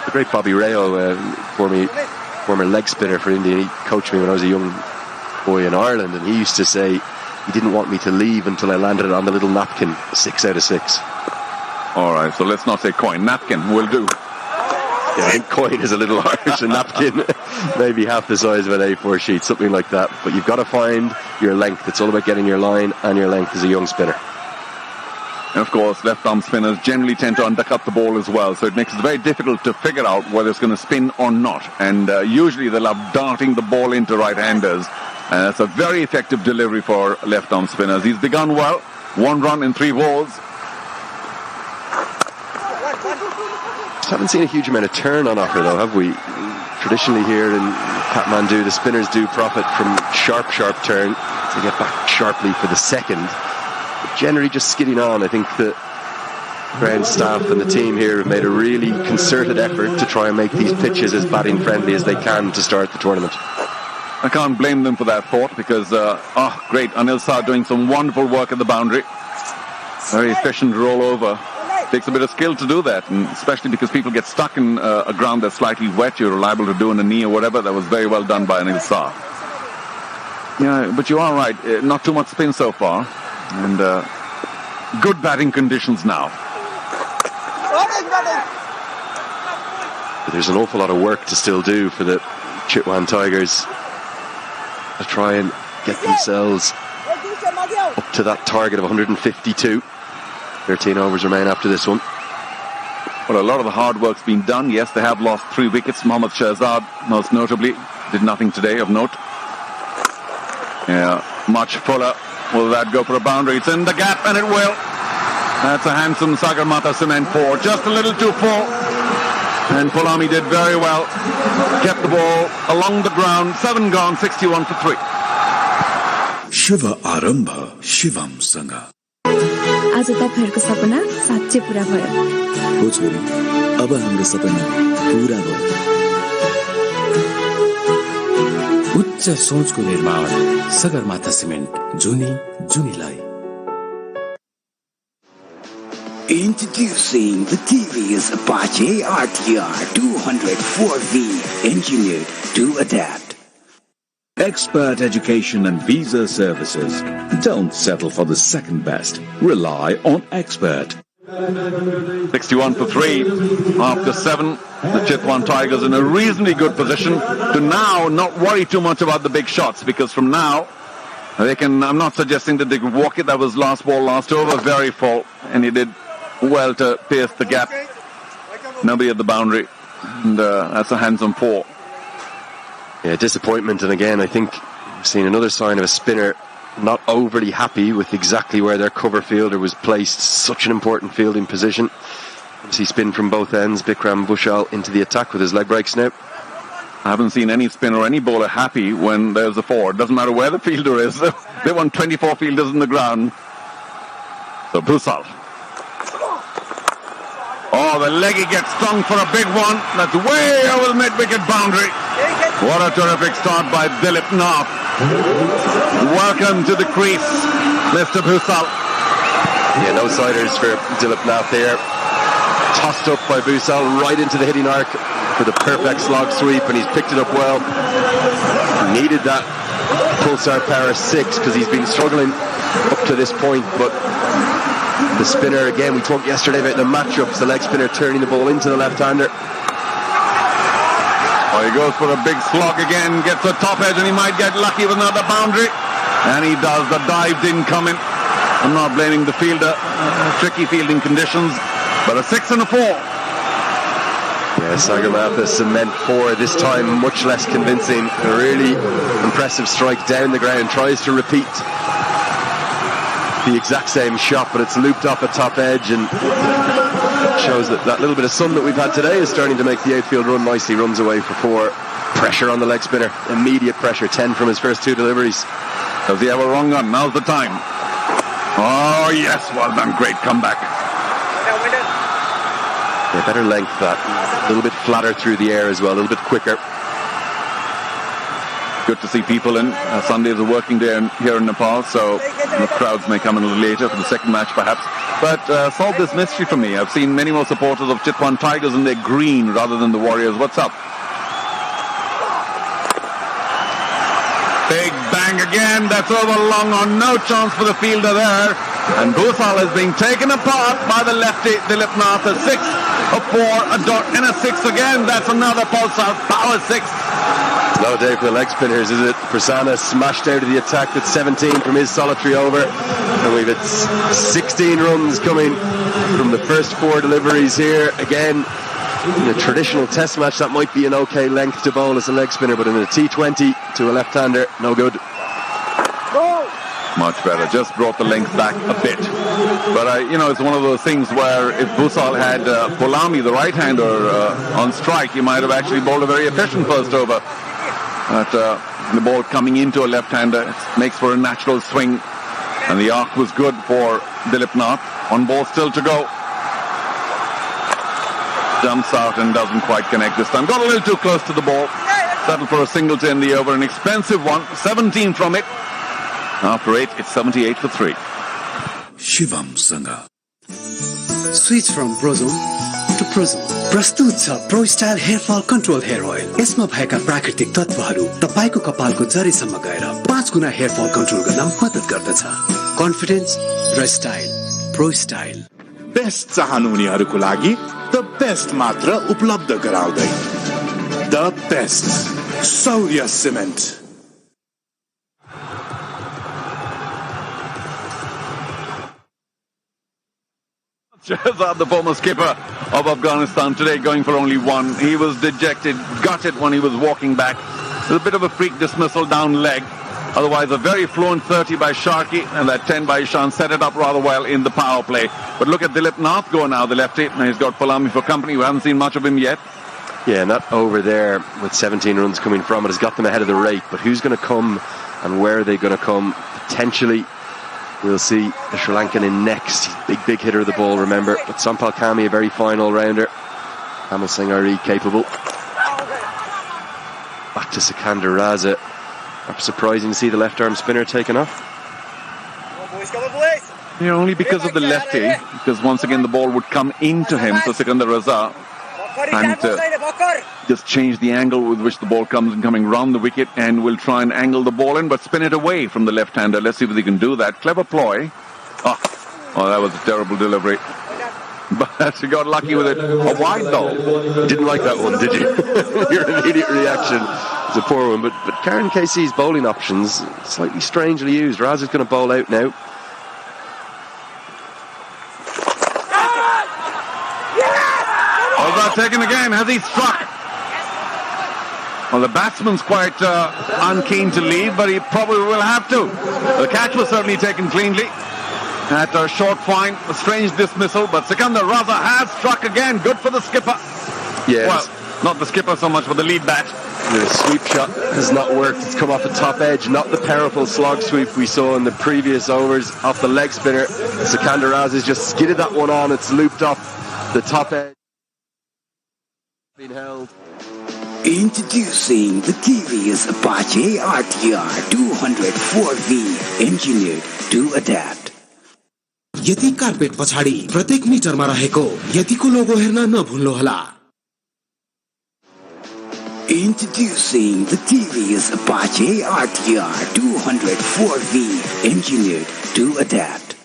Speaker 11: The great Bobby Rayo, former leg spinner for India, he coached me when I was a young boy in Ireland, and he used to say he didn't want me to leave until I landed it on the little napkin, 6 out of 6.
Speaker 12: All right, so let's not say coin. Napkin will do.
Speaker 11: Yeah, I think coin is a little harsh. A napkin, maybe half the size of an A4 sheet, something like that. But you've got to find your length. It's all about getting your line and your length as a young spinner.
Speaker 12: And of course, left-arm spinners generally tend to undercut the ball as well, so it makes it very difficult to figure out whether it's going to spin or not. And usually they love darting the ball into right-handers. And that's a very effective delivery for left-arm spinners. He's begun well. 1 run in 3 balls.
Speaker 11: Just haven't seen a huge amount of turn on offer, though, have we? Traditionally here in Kathmandu, the spinners do profit from sharp turn to get back sharply for the second. But generally just skidding on. I think the ground staff and the team here have made a really concerted effort to try and make these pitches as batting friendly as they can to start the tournament.
Speaker 12: I can't blame them for that thought because, great, Anil Shah doing some wonderful work at the boundary. Very efficient rollover. Takes a bit of skill to do that, and especially because people get stuck in a ground that's slightly wet, you're liable to do in a knee or whatever. That was very well done by Anil Shah. Yeah, but you are right. Not too much spin so far, and good batting conditions now.
Speaker 11: There's an awful lot of work to still do for the Chitwan Tigers to try and get themselves up to that target of 152. 13 overs remain after this one.
Speaker 12: Well, a lot of the hard work's been done. Yes, they have lost 3 wickets. Mohammad Shahzad, most notably, did nothing today of note. Yeah, much fuller. Will that go for a boundary? It's in the gap, and it will. That's a handsome Sagarmatha cement 4. Just a little too full. And Pulami did very well. Kept the ball along the ground. 7 gone, 61 for 3.
Speaker 3: शुभ आरम्भ शिवम सँग
Speaker 4: आज तपाईहरुको सपना साच्चै पूरा भयो
Speaker 5: हो छोरी अब हाम्रो सपना पूरा भयो उच्च सोचको निर्माण सगरमाथा सिमेन्ट जुनीलाई
Speaker 13: Introducing the TVS Apache RTR 204V, engineered to adapt.
Speaker 5: Expert education and visa services. Don't settle for the second best. Rely on Expert.
Speaker 12: 61 for 3 after 7. The Chitwan Tigers in a reasonably good position to now not worry too much about the big shots, because from now they can. I'm not suggesting that they could walk it. That was last ball, last over, very full, and he did well to pierce the gap. Nobody at the boundary, and that's a handsome 4.
Speaker 11: Yeah, disappointment, and again I think we've seen another sign of a spinner not overly happy with exactly where their cover fielder was placed. Such an important fielding position. He spin from both ends. Bikram Bhushal into the attack with his leg breaks now.
Speaker 12: I haven't seen any spinner or any bowler happy when there's a 4. It doesn't matter where the fielder is. They want 24 fielders in the ground. So Bhushal. Oh, the leggy gets stung for a big one. That's way over the mid-wicket boundary. What a terrific start by Dilip Nath. Welcome to the crease, Mr. Bhushal.
Speaker 11: Yeah, no siders for Dilip Nath there. Tossed up by Bhushal right into the hitting arc for the perfect slog sweep, and he's picked it up well. Needed that pulsar power 6 because he's been struggling up to this point, but the spinner, again, we talked yesterday about the matchups, the leg spinner turning the ball into the left-hander.
Speaker 12: Oh, he goes for a big slog again, gets the top edge, and he might get lucky with another boundary. And he does. The dive didn't come in. I'm not blaming the fielder. Tricky fielding conditions, but a 6 and a 4.
Speaker 11: Yeah, Sagar Mathis cement 4 this time, much less convincing. A really impressive strike down the ground. Tries to repeat the exact same shot, but it's looped off a top edge, and shows that that little bit of sun that we've had today is starting to make the outfield run nicely. Runs away for 4. Pressure on the leg spinner. Immediate pressure. 10 from his first 2 deliveries.
Speaker 12: Does he have a wrong gun? Now's the time. Oh, yes. Well done. Great comeback.
Speaker 11: Yeah, better length that. A little bit flatter through the air as well. A little bit quicker.
Speaker 12: Good to see people in. Sunday is a working day here in Nepal, so the crowds may come in a little later for the second match perhaps. But solve this mystery for me. I've seen many more supporters of Chitwan Tigers in their green rather than the Warriors. What's up? Big bang again. That's over long on. No chance for the fielder there. And Bhushal is being taken apart by the lefty Dilip Nath. A 6, a 4, a dot, and a 6 again. That's another pulsar power 6.
Speaker 11: No day for the leg spinners, is it? Prasanna smashed out of the attack with 17 from his solitary over. And we've had 16 runs coming from the first 4 deliveries here. Again, in a traditional test match, that might be an okay length to bowl as a leg spinner, but in a T20 to a left-hander, no good.
Speaker 12: Much better. Just brought the length back a bit. But, it's one of those things where if Bhushal had Polami, the right-hander, on strike, he might have actually bowled a very efficient first over. But the ball coming into a left-hander makes for a natural swing. And the arc was good for Dilip Nath. One ball still to go. Jumps out and doesn't quite connect this time. Got a little too close to the ball. Settled for a single to end the over. An expensive one. 17 from it. After 8, it's 78 for 3.
Speaker 3: Shivam Sangha.
Speaker 7: Switch from Prozone to Prozone. प्रस्तुत छ pro style hair fall control hair oil. यसमा भएका प्राकृतिक तत्वहरू तपाईको कपालको जरीसम्म गएर 5 गुना hair fall control गर्न मद्दत गर्दछ। कन्फिडेन्स र स्टाइल प्रो स्टाइल।
Speaker 6: बेस्ट चाहनुहुनेहरूको लागि द बेस्ट मात्र उपलब्ध गराउँदै द बेस्ट सौर्य cement.
Speaker 12: Shehzad, the former skipper of Afghanistan, today going for only 1. He was dejected, gutted when he was walking back. There's a bit of a freak dismissal down leg. Otherwise, a very fluent 30 by Sharkey, and that 10 by Ishan set it up rather well in the power play. But look at Dilip Nath go now, the lefty. And he's got Polami for company. We haven't seen much of him yet.
Speaker 11: Yeah, and that over there with 17 runs coming from it has got them ahead of the rate. But who's going to come and where are they going to come? Potentially, we'll see the Sri Lankan in next. He's big hitter of the ball, remember. But Sampal Kami, a very fine all-rounder. Kamal Singh RE capable. Back to Sikandar Raza. Perhaps surprising to see the left-arm spinner taken off.
Speaker 12: Yeah, only because of the lefty, because once again the ball would come into him, so Sikandar Raza, and just change the angle with which the ball comes and coming round the wicket, and will try and angle the ball in, but spin it away from the left-hander. Let's see if they can do that. Clever ploy. Oh, that was a terrible delivery. But she got lucky with it. A wide though.
Speaker 11: Didn't like that one, did you? Your immediate reaction is a poor one. But Karen KC's bowling options, slightly strangely used. Raza's going to bowl out now.
Speaker 12: Over taken again. Has he struck? Well, the batsman's quite unkeen to leave, but he probably will have to. The catch was certainly taken cleanly. At a short fine, a strange dismissal, but Sikandar Raza has struck again. Good for the skipper.
Speaker 11: Yes.
Speaker 12: Well, not the skipper so much, but the lead bat.
Speaker 11: The sweep shot has not worked. It's come off the top edge, not the powerful slog sweep we saw in the previous overs off the leg spinner. Sikandar Raza has just skidded that one on. It's looped off the top edge. Been held.
Speaker 13: Introducing the TVS Apache RTR 204V, engineered to adapt.
Speaker 7: यति carpet पछाडि प्रत्येक मिटरमा रहेको यतिको लोगो हेर्न नभुल्नुहोला.
Speaker 13: Introducing the TVS Apache RTR 204V, engineered to adapt.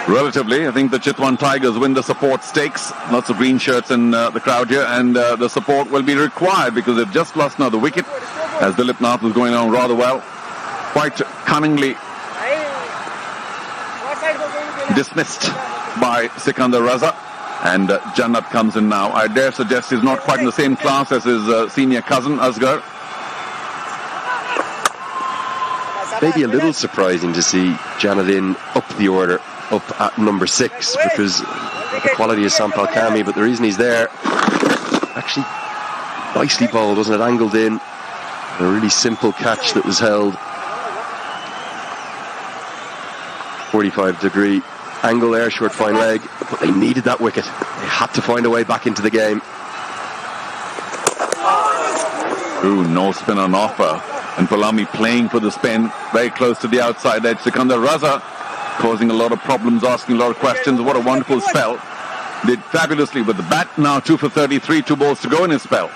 Speaker 12: Relatively, I think the Chitwan Tigers win the support stakes. Lots of green shirts in the crowd here, and the support will be required because they've just lost now the wicket, as Dilip Nath was going on rather well. Quite cunningly dismissed by Sikandar Raza, and Jannat comes in now. I dare suggest he's not quite in the same class as his senior cousin, Asghar.
Speaker 11: Maybe a little surprising to see Jannat in up the order, up at number 6, because the quality is Sampal Kami, but the reason he's there, actually nicely bowled, wasn't it? Angled in, a really simple catch that was held. 45-degree angle there, short fine leg, but they needed that wicket. They had to find a way back into the game.
Speaker 12: Ooh, no spin on offer. And Palami playing for the spin, very close to the outside edge. Sikandar Raza causing a lot of problems, asking a lot of questions. What a wonderful spell. Did fabulously with the bat. Now 2 for 33, 2 balls to go in his spell.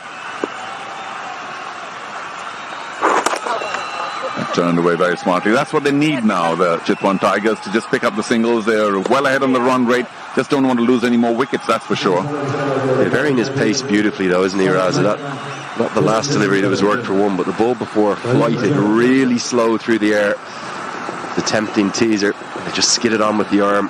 Speaker 12: Turned away very smartly. That's what they need now, the Chitwan Tigers, to just pick up the singles. They're well ahead on the run rate. Just don't want to lose any more wickets, that's for sure.
Speaker 11: They're varying his pace beautifully, though, isn't he, Raza? Not the last delivery that was worked for one, but the ball before flighted really slow through the air. The tempting teaser. They just skidded on with the arm.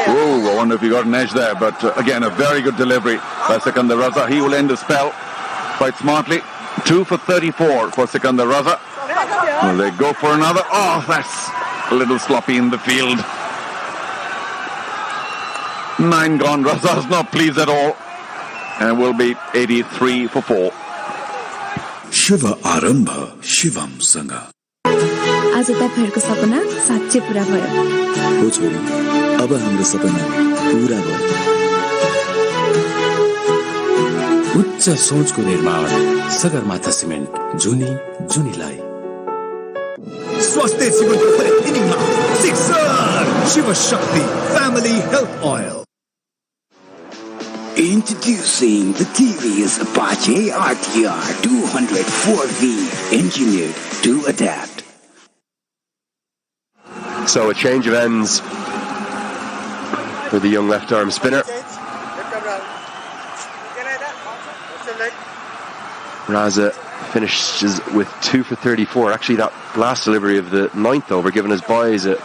Speaker 12: Whoa, I wonder if he got an edge there, but again, a very good delivery by Sikandar Raza. He will end the spell quite smartly. 2 for 34 for Sikandar Raza. Will they go for another? Oh, that's a little sloppy in the field. 9 gone. Raza's not pleased at all. And will be 83 for 4.
Speaker 3: Shiva Arambha Shivam Sanga.
Speaker 4: आज तपाईहरुको सपना साच्चै पूरा भयो.
Speaker 3: हो छोरी, अब हाम्रो सपना पूरा भयो.
Speaker 7: उच्च सोचको निर्माण सगरमाथा सिमेन्ट जुनी जुनीलाई.
Speaker 8: स्वास्थ्य जीवनको हरेक इनिङमा sixer Shiv Shakti family health oil.
Speaker 13: Introducing the TVS Apache RTR 204V, engineered to adapt.
Speaker 11: So a change of ends for the young left arm spinner. Raza finishes with 2 for 34. Actually, that last delivery of the 9th over given as by is a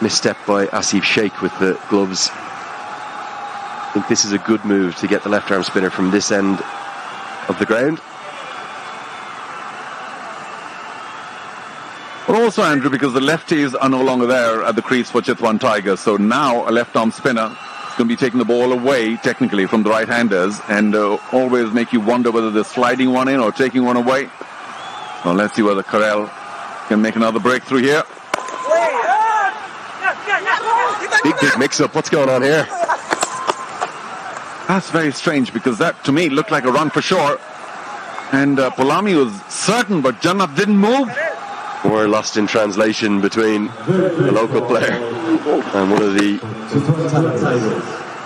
Speaker 11: misstep by Asif Sheikh with the gloves. I think this is a good move to get the left arm spinner from this end of the ground.
Speaker 12: But also, Andrew, because the lefties are no longer there at the crease for Chitwan Tigers, so now a left-arm spinner is going to be taking the ball away, technically, from the right-handers, and always make you wonder whether they're sliding one in or taking one away. So let's see whether Karel can make another breakthrough here.
Speaker 11: Big mix-up. What's going on here?
Speaker 12: That's very strange, because that, to me, looked like a run for sure. And Polami was certain, but Jannat didn't move.
Speaker 11: We're lost in translation between the local player and one of the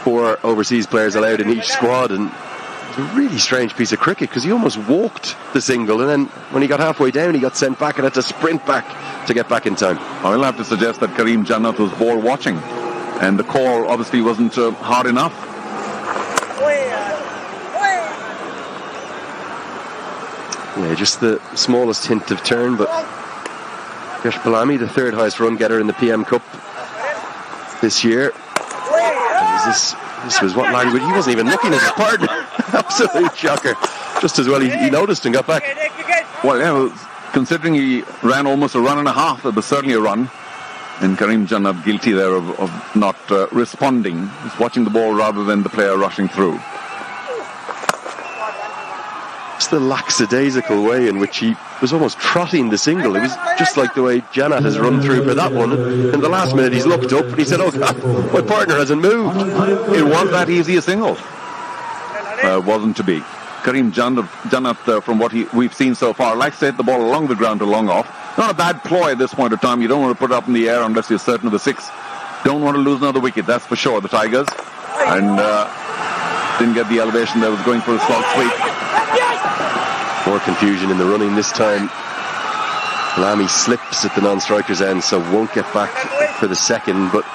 Speaker 11: 4 overseas players allowed in each squad. And it's a really strange piece of cricket, because he almost walked the single, and then when he got halfway down, he got sent back and had to sprint back to get back in time.
Speaker 12: I'll have to suggest that Karim Jannat was ball watching, and the call obviously wasn't hard enough.
Speaker 11: Yeah, just the smallest hint of turn, but Yash Palami, the 3rd highest run getter in the PM Cup this year. This was what language? He wasn't even looking at his partner. Absolute shocker. Just as well he noticed and got back.
Speaker 12: Well, yeah, considering he ran almost a run and a half, it was certainly a run. And Karim Jannat guilty there of not responding. He's watching the ball rather than the player rushing through.
Speaker 11: Just the lackadaisical way in which he was almost trotting the single. It was just like the way Jannat has run through for that one. In the last minute, he's looked up and he said, "Oh God, my partner hasn't moved."
Speaker 12: It was that easy a single. Wasn't to be. Karim Jannat, from what we've seen so far, likes to hit the ball along the ground to long off. Not a bad ploy at this point of time. You don't want to put it up in the air unless you're certain of the 6. Don't want to lose another wicket, that's for sure, the Tigers. And didn't get the elevation that was going for a slog sweep.
Speaker 11: More confusion in the running this time. Lamy slips at the non-striker's end, so won't get back for the second. But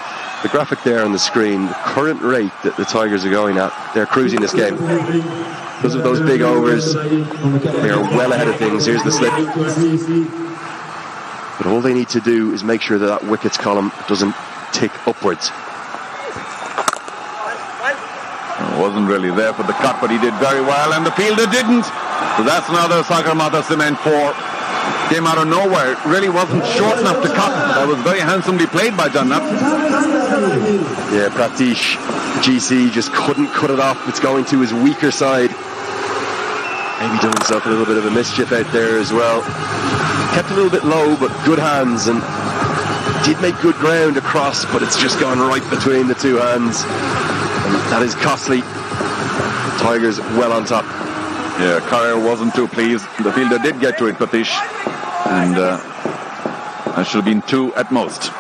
Speaker 11: the graphic there on the screen, the current rate that the Tigers are going at, they're cruising this game. Because of those big overs, they are well ahead of things. Here's the slip. But all they need to do is make sure that wickets column doesn't tick upwards.
Speaker 12: Wasn't really there for the cut, but he did very well, and the fielder didn't. So that's another Sagarmatha cement 4. Came out of nowhere. It really wasn't short enough to cut. That was very handsomely played by Jannat.
Speaker 11: Yeah, Pratish GC just couldn't cut it off. It's going to his weaker side. Maybe done himself a little bit of a mischief out there as well. Kept a little bit low, but good hands, and did make good ground across, but it's just gone right between the 2 hands. And that is costly. Tigers well on top.
Speaker 12: Yeah, Karel wasn't too pleased. The fielder did get to it, Pratish. And that should have been 2 at most.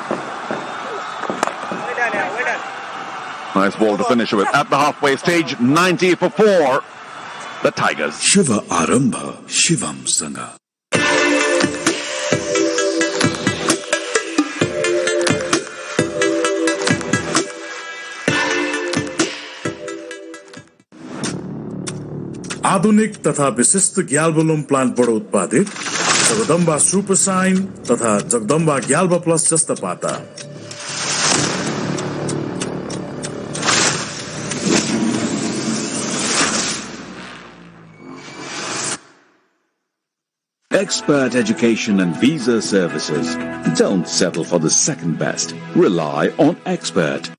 Speaker 12: Nice ball to finish with. At the halfway stage, 90 for 4. The Tigers.
Speaker 3: Shiva Arambha Shivam Sangha.
Speaker 6: आधुनिक तथा विशिष्ट ग्याल्बोलम प्लान्टबाट उत्पादित Jagdamba super sign तथा Jagdamba ग्याल्बा plus जस्ता पाता
Speaker 5: Expert education and visa services. Don't settle for the second best. Rely on Expert.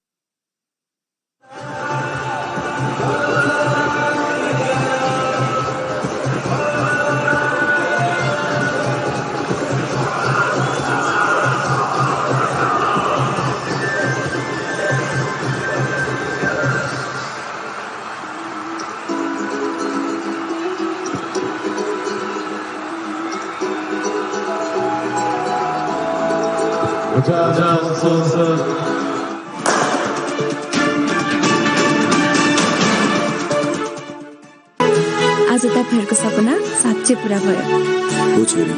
Speaker 4: आज तपाईहरुको सपना साँच्चै पूरा भयो।
Speaker 3: हो छोरी,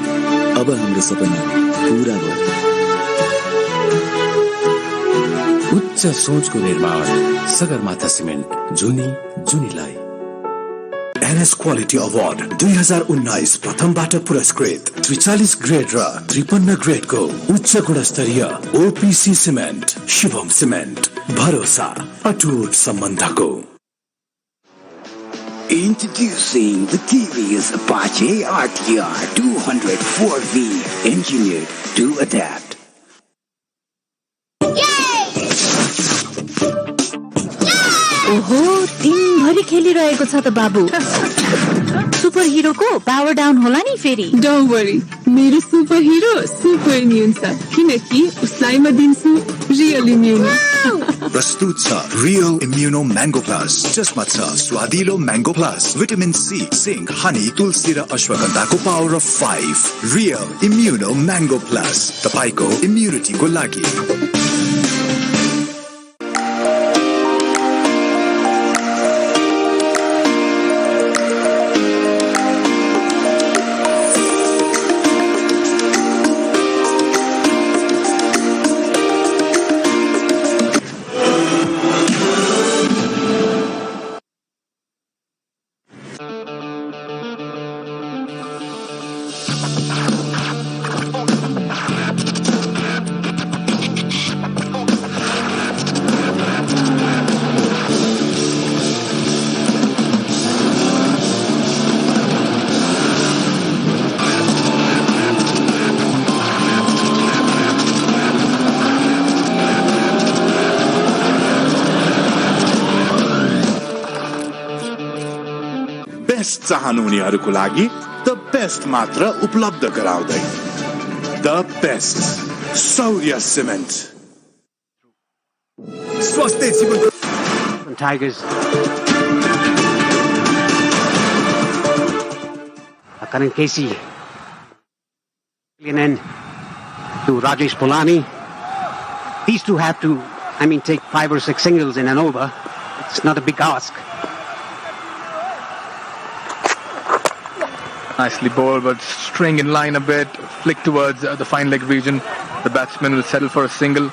Speaker 3: अब हाम्रो सपना पूरा भयो। उच्च सोचको निर्माण सगरमाथा सिमेन्ट जुनीलाई
Speaker 7: NS Quality Award 2019 प्रथमबाट पुरस्कृत 43 ग्रेड र 53 ग्रेडको उच्च गुणस्तरीय OPC सिमेन्ट शिवम सिमेन्ट भरोसा अटुट सम्बन्धको
Speaker 13: Introducing the TVS Apache RTR 204V, engineered to adapt.
Speaker 14: ओहो दिनभरि खेलिरहेको छ त बाबु सुपर हिरोको पावर डाउन होला नि फेरि
Speaker 4: डोन्ट वरी मेरो सुपर हिरो सुपर इम्युन छ किनकि उसलाई म दिन्छु रियल इम्युन
Speaker 8: प्रस्तुत छ रियल इम्युनो म्याङ्गो प्लस जसमा छ स्वादिलो mango plus vitamin C zinc honey तुलसी र अश्वगन्धाको power of 5 real immuno mango plus तपाईको इम्युनिटीको लागि
Speaker 6: बेस्ट चाहनुहुनेहरूको लागि द बेस्ट मात्र उपलब्ध गराउँदै द बेस्ट सौर्य सिमेन्ट
Speaker 7: स्वास्थ्य जीवन Tigers Karan Casey in to Rajesh Polani. These two have to take 5 or 6 singles in an over. It's not a big ask.
Speaker 1: Nicely bowled, but string in line a bit, flick towards the fine leg region. The batsman will settle for a single.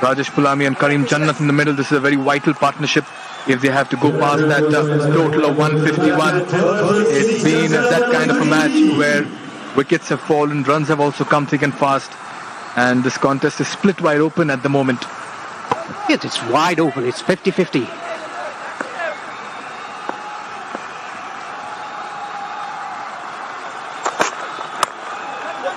Speaker 1: Rajesh Pulami and Karim Jannat in the middle. This is a very vital partnership. If they have to go past that total of 151, it's been that kind of a match where wickets have fallen, runs have also come thick and fast, and this contest is split wide open at the moment.
Speaker 7: Yes, it's wide open. It's 50-50.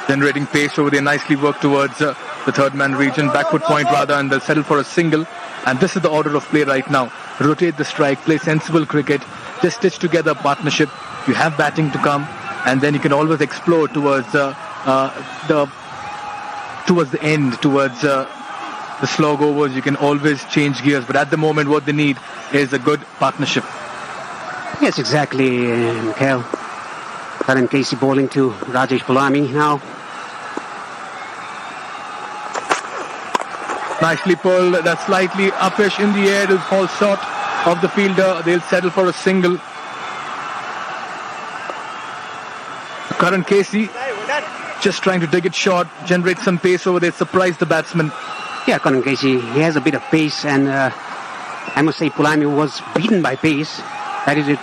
Speaker 1: Generating pace over there, nicely worked towards the third man region, backward point rather, and they'll settle for a single. And this is the order of play right now. Rotate the strike, play sensible cricket, just stitch together a partnership. You have batting to come, and then you can always explore towards the end, towards the slog overs. You can always change gears, but at the moment what they need is a good partnership.
Speaker 7: Yes, exactly, Mikhail. Karan Casey bowling to Rajesh Pulami now.
Speaker 1: Nicely pulled, that's slightly uppish in the air, it'll fall short of the fielder, they'll settle for a single. Karan Casey just trying to dig it short, generate some pace over there, surprise the batsman.
Speaker 7: Yeah, Karan Casey, he has a bit of pace, and I must say Pulami was beaten by pace. That is, it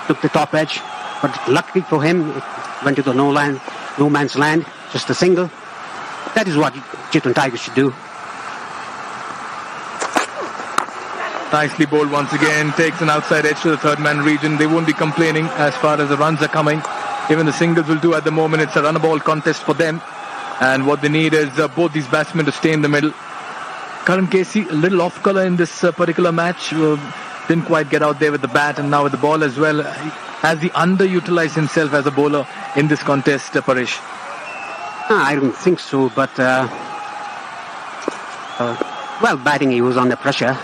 Speaker 7: took the top edge, but luckily for him, it went to the no man's land, just a single. That is what Chitwan Tigers should do.
Speaker 1: Nicely bowled once again, takes an outside edge to the third man region. They won't be complaining as far as the runs are coming. Even the singles will do at the moment. It's a run-a-ball contest for them. And what they need is both these batsmen to stay in the middle. Karan Casey, a little off colour in this particular match. Didn't quite get out there with the bat and now with the ball as well. Has he underutilized himself as a bowler in this contest, Paresh?
Speaker 7: I don't think so, but batting he was under pressure.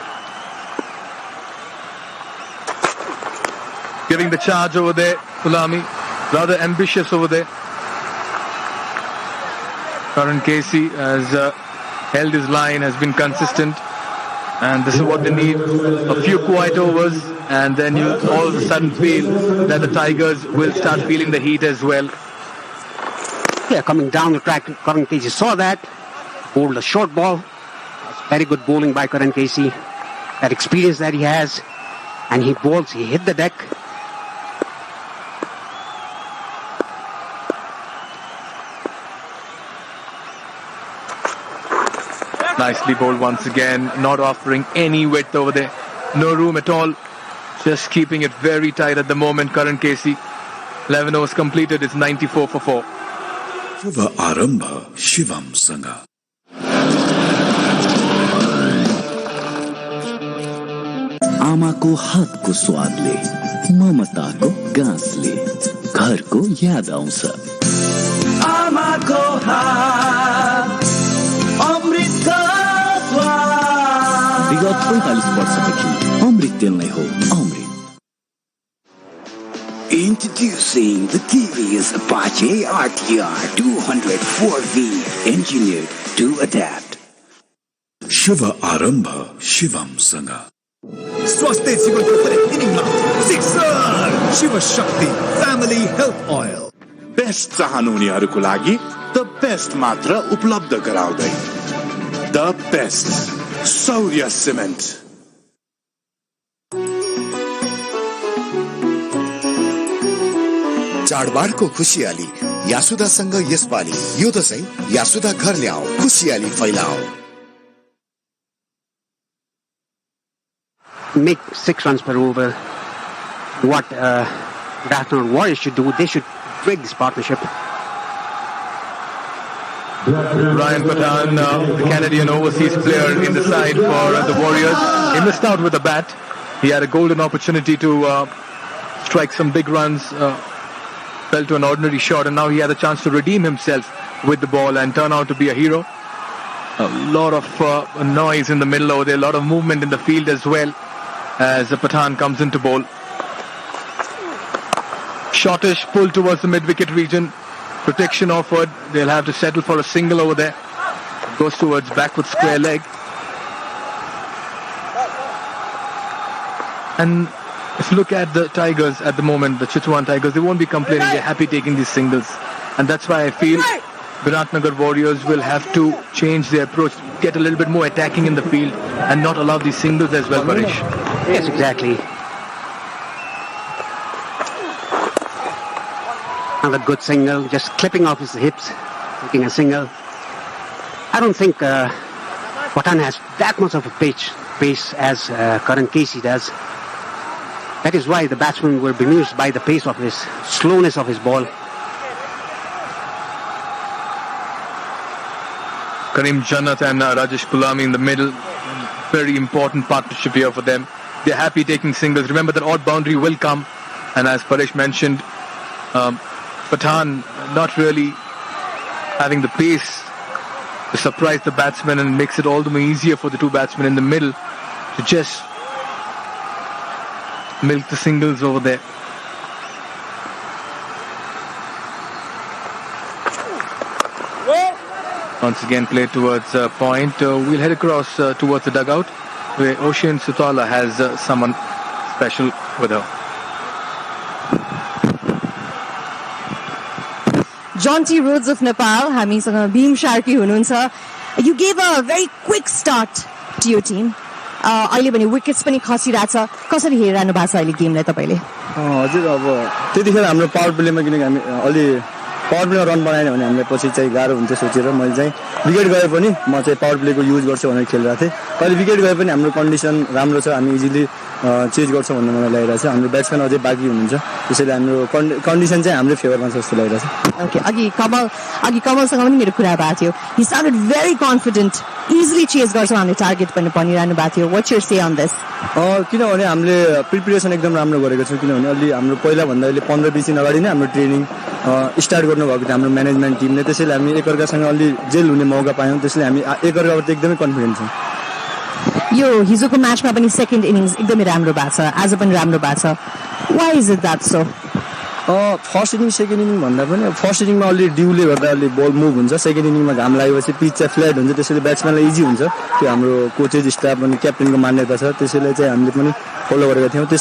Speaker 1: Giving the charge over there, Pulami, rather ambitious over there. Karan Casey has held his line, has been consistent, and this is what they need. A few quiet overs, and then you all of a sudden feel that the Tigers will start feeling the heat as well.
Speaker 7: Yeah, coming down the track, Karan Casey saw that, bowled a short ball. Very good bowling by Karan Casey. That experience that he has, and he hit the deck.
Speaker 1: Nicely bowled once again, not offering any width over there. No room at all. just keeping it very tight at the moment. Current KC, 11 overs completed. It's 94 for 4.
Speaker 3: Shiva Arambha Shivam Sanga.
Speaker 13: आमाको हातको स्वादले ममताको गाँसले घरको याद आउँछ आमाको हात अमृतको स्वाद विगत 45 वर्षदेखि अमृत तेल नै हो अमृत Introducing the TVS Apache RTR 204V engineered to adapt
Speaker 3: Shiva Arambha Shivam Sanga.
Speaker 8: स्वास्थ्य जीवनको हरेक इनिङमा sixer Shiv Shakti family health oil
Speaker 6: best चाहनुहुनेहरूको लागि द बेस्ट मात्र उपलब्ध गराउँदै द बेस्ट सौर्य सिमेन्ट
Speaker 9: चाडबाडको खुसियाली यासुदासँग यसपालि यो दशैं यासुदा घर ल्याऊ खुसियाली फैलाऊ
Speaker 15: Make 6 runs per over. What Biratnagar Warriors should do, they should break this partnership.
Speaker 1: Ryan Pathan, the Canadian overseas player in the side for the Warriors. He missed out with the bat. He had a golden opportunity to strike some big runs, fell to an ordinary shot, and now he had a chance to redeem himself with the ball and turn out to be a hero. A lot of noise in the middle over there, a lot of movement in the field as well as Pathan comes into bowl. Shortish pull towards the mid-wicket region. Protection offered. They'll have to settle for a single over there. Goes towards backward square leg. And if you look at the Tigers at the moment, the Chitwan Tigers, they won't be complaining. They're happy taking these singles. And that's why I feel Biratnagar Warriors will have to change their approach, get a little bit more attacking in the field and not allow these singles as well, Paresh.
Speaker 15: Yes, exactly. Another good single, just clipping off his hips, taking a single. I don't think Pathan has that much of a pace as current Casey does. That is why the batsmen were bemused by the pace of his, slowness of his ball.
Speaker 1: Karim Jannat and Rajesh Pulami in the middle. Very important partnership here for them. They're happy taking singles. Remember that odd boundary will come. And as Paresh mentioned, Pathan not really having the pace to surprise the batsmen, and makes it all the more easier for the two batsmen in the middle to just milk the singles over there. Once again played towards point. We'll head across towards the dugout where Ocean Sutala has someone special with her.
Speaker 16: Jaunty Roads of Nepal, हामीसँग Bhim Sharky हुनुहुन्छ. You gave a very quick start to your team. अहिले पनि wickets पनि खसिरहेछ. कसरी हेरिरहनु भएको छ अहिले गेमलाई तपाईले?
Speaker 17: हजुर अब त्यतिखेर हाम्रो पावर प्लेमा किनकि हामी अलि पावर प्लेमा रन बनाएन भने हामीलाई पछि चाहिँ गाह्रो हुन्छ सोचेर मैले चाहिँ विकेट गए पनि म चाहिँ पावर प्लेको युज गर्छु भनेर खेलिरहेको थिएँ. अहिले विकेट गए पनि हाम्रो कन्डिसन राम्रो छ, हामी इजिली चेज गर्छौँ भन्ने मलाई लागिरहेको छ. हाम्रो ब्याट्सम्यान अझै बाँकी हुनुहुन्छ, त्यसैले हाम्रो कन्डिसन चाहिँ हाम्रो फेभरमा छ जस्तो लागिरहेको छ.
Speaker 16: ओके, अघि कमलसँग पनि मेरो कुरा भएको थियो. He sounded very confident. Easily chase गर्छौँ हामीले टार्गेट पनि भनिरहनु भएको थियो. What's your say on this?
Speaker 17: किनभने हामीले प्रिपरेसन एकदम राम्रो गरेको छौँ. किनभने अलि हाम्रो पहिला भन्दा अहिले 15-20 दिन अगाडि नै हाम्रो ट्रेनिङ स्टार्ट गर्नुभएको थियो हाम्रो म्यानेजमेन्ट टिमले. त्यसैले हामी एकअर्कासँग अलि जेल हुने मौका पायौँ. त्यसैले हामी एकअर्काबाट एकदमै कन्फिडेन्ट छौँ.
Speaker 16: यो हिजोको म्याचमा पनि सेकेन्ड इनिङ्स एकदमै राम्रो भएको छ, आज पनि राम्रो भएको छ. Why is it that so?
Speaker 17: First inning second inning भन्दा पनि फर्स्ट इनिङमा अलि ड्युले गर्दा अलि बल मुभ हुन्छ. सेकेन्ड इनिङमा घाम लागेपछि पिच चाहिँ फ्ल्याट हुन्छ, त्यसैले ब्याट्सम्यानलाई इजी हुन्छ. त्यो हाम्रो कोचेज स्टाफ अनि क्याप्टेनको मान्यता छ, त्यसैले चाहिँ हामीले पनि फलो गरेका थियौँ. त्यही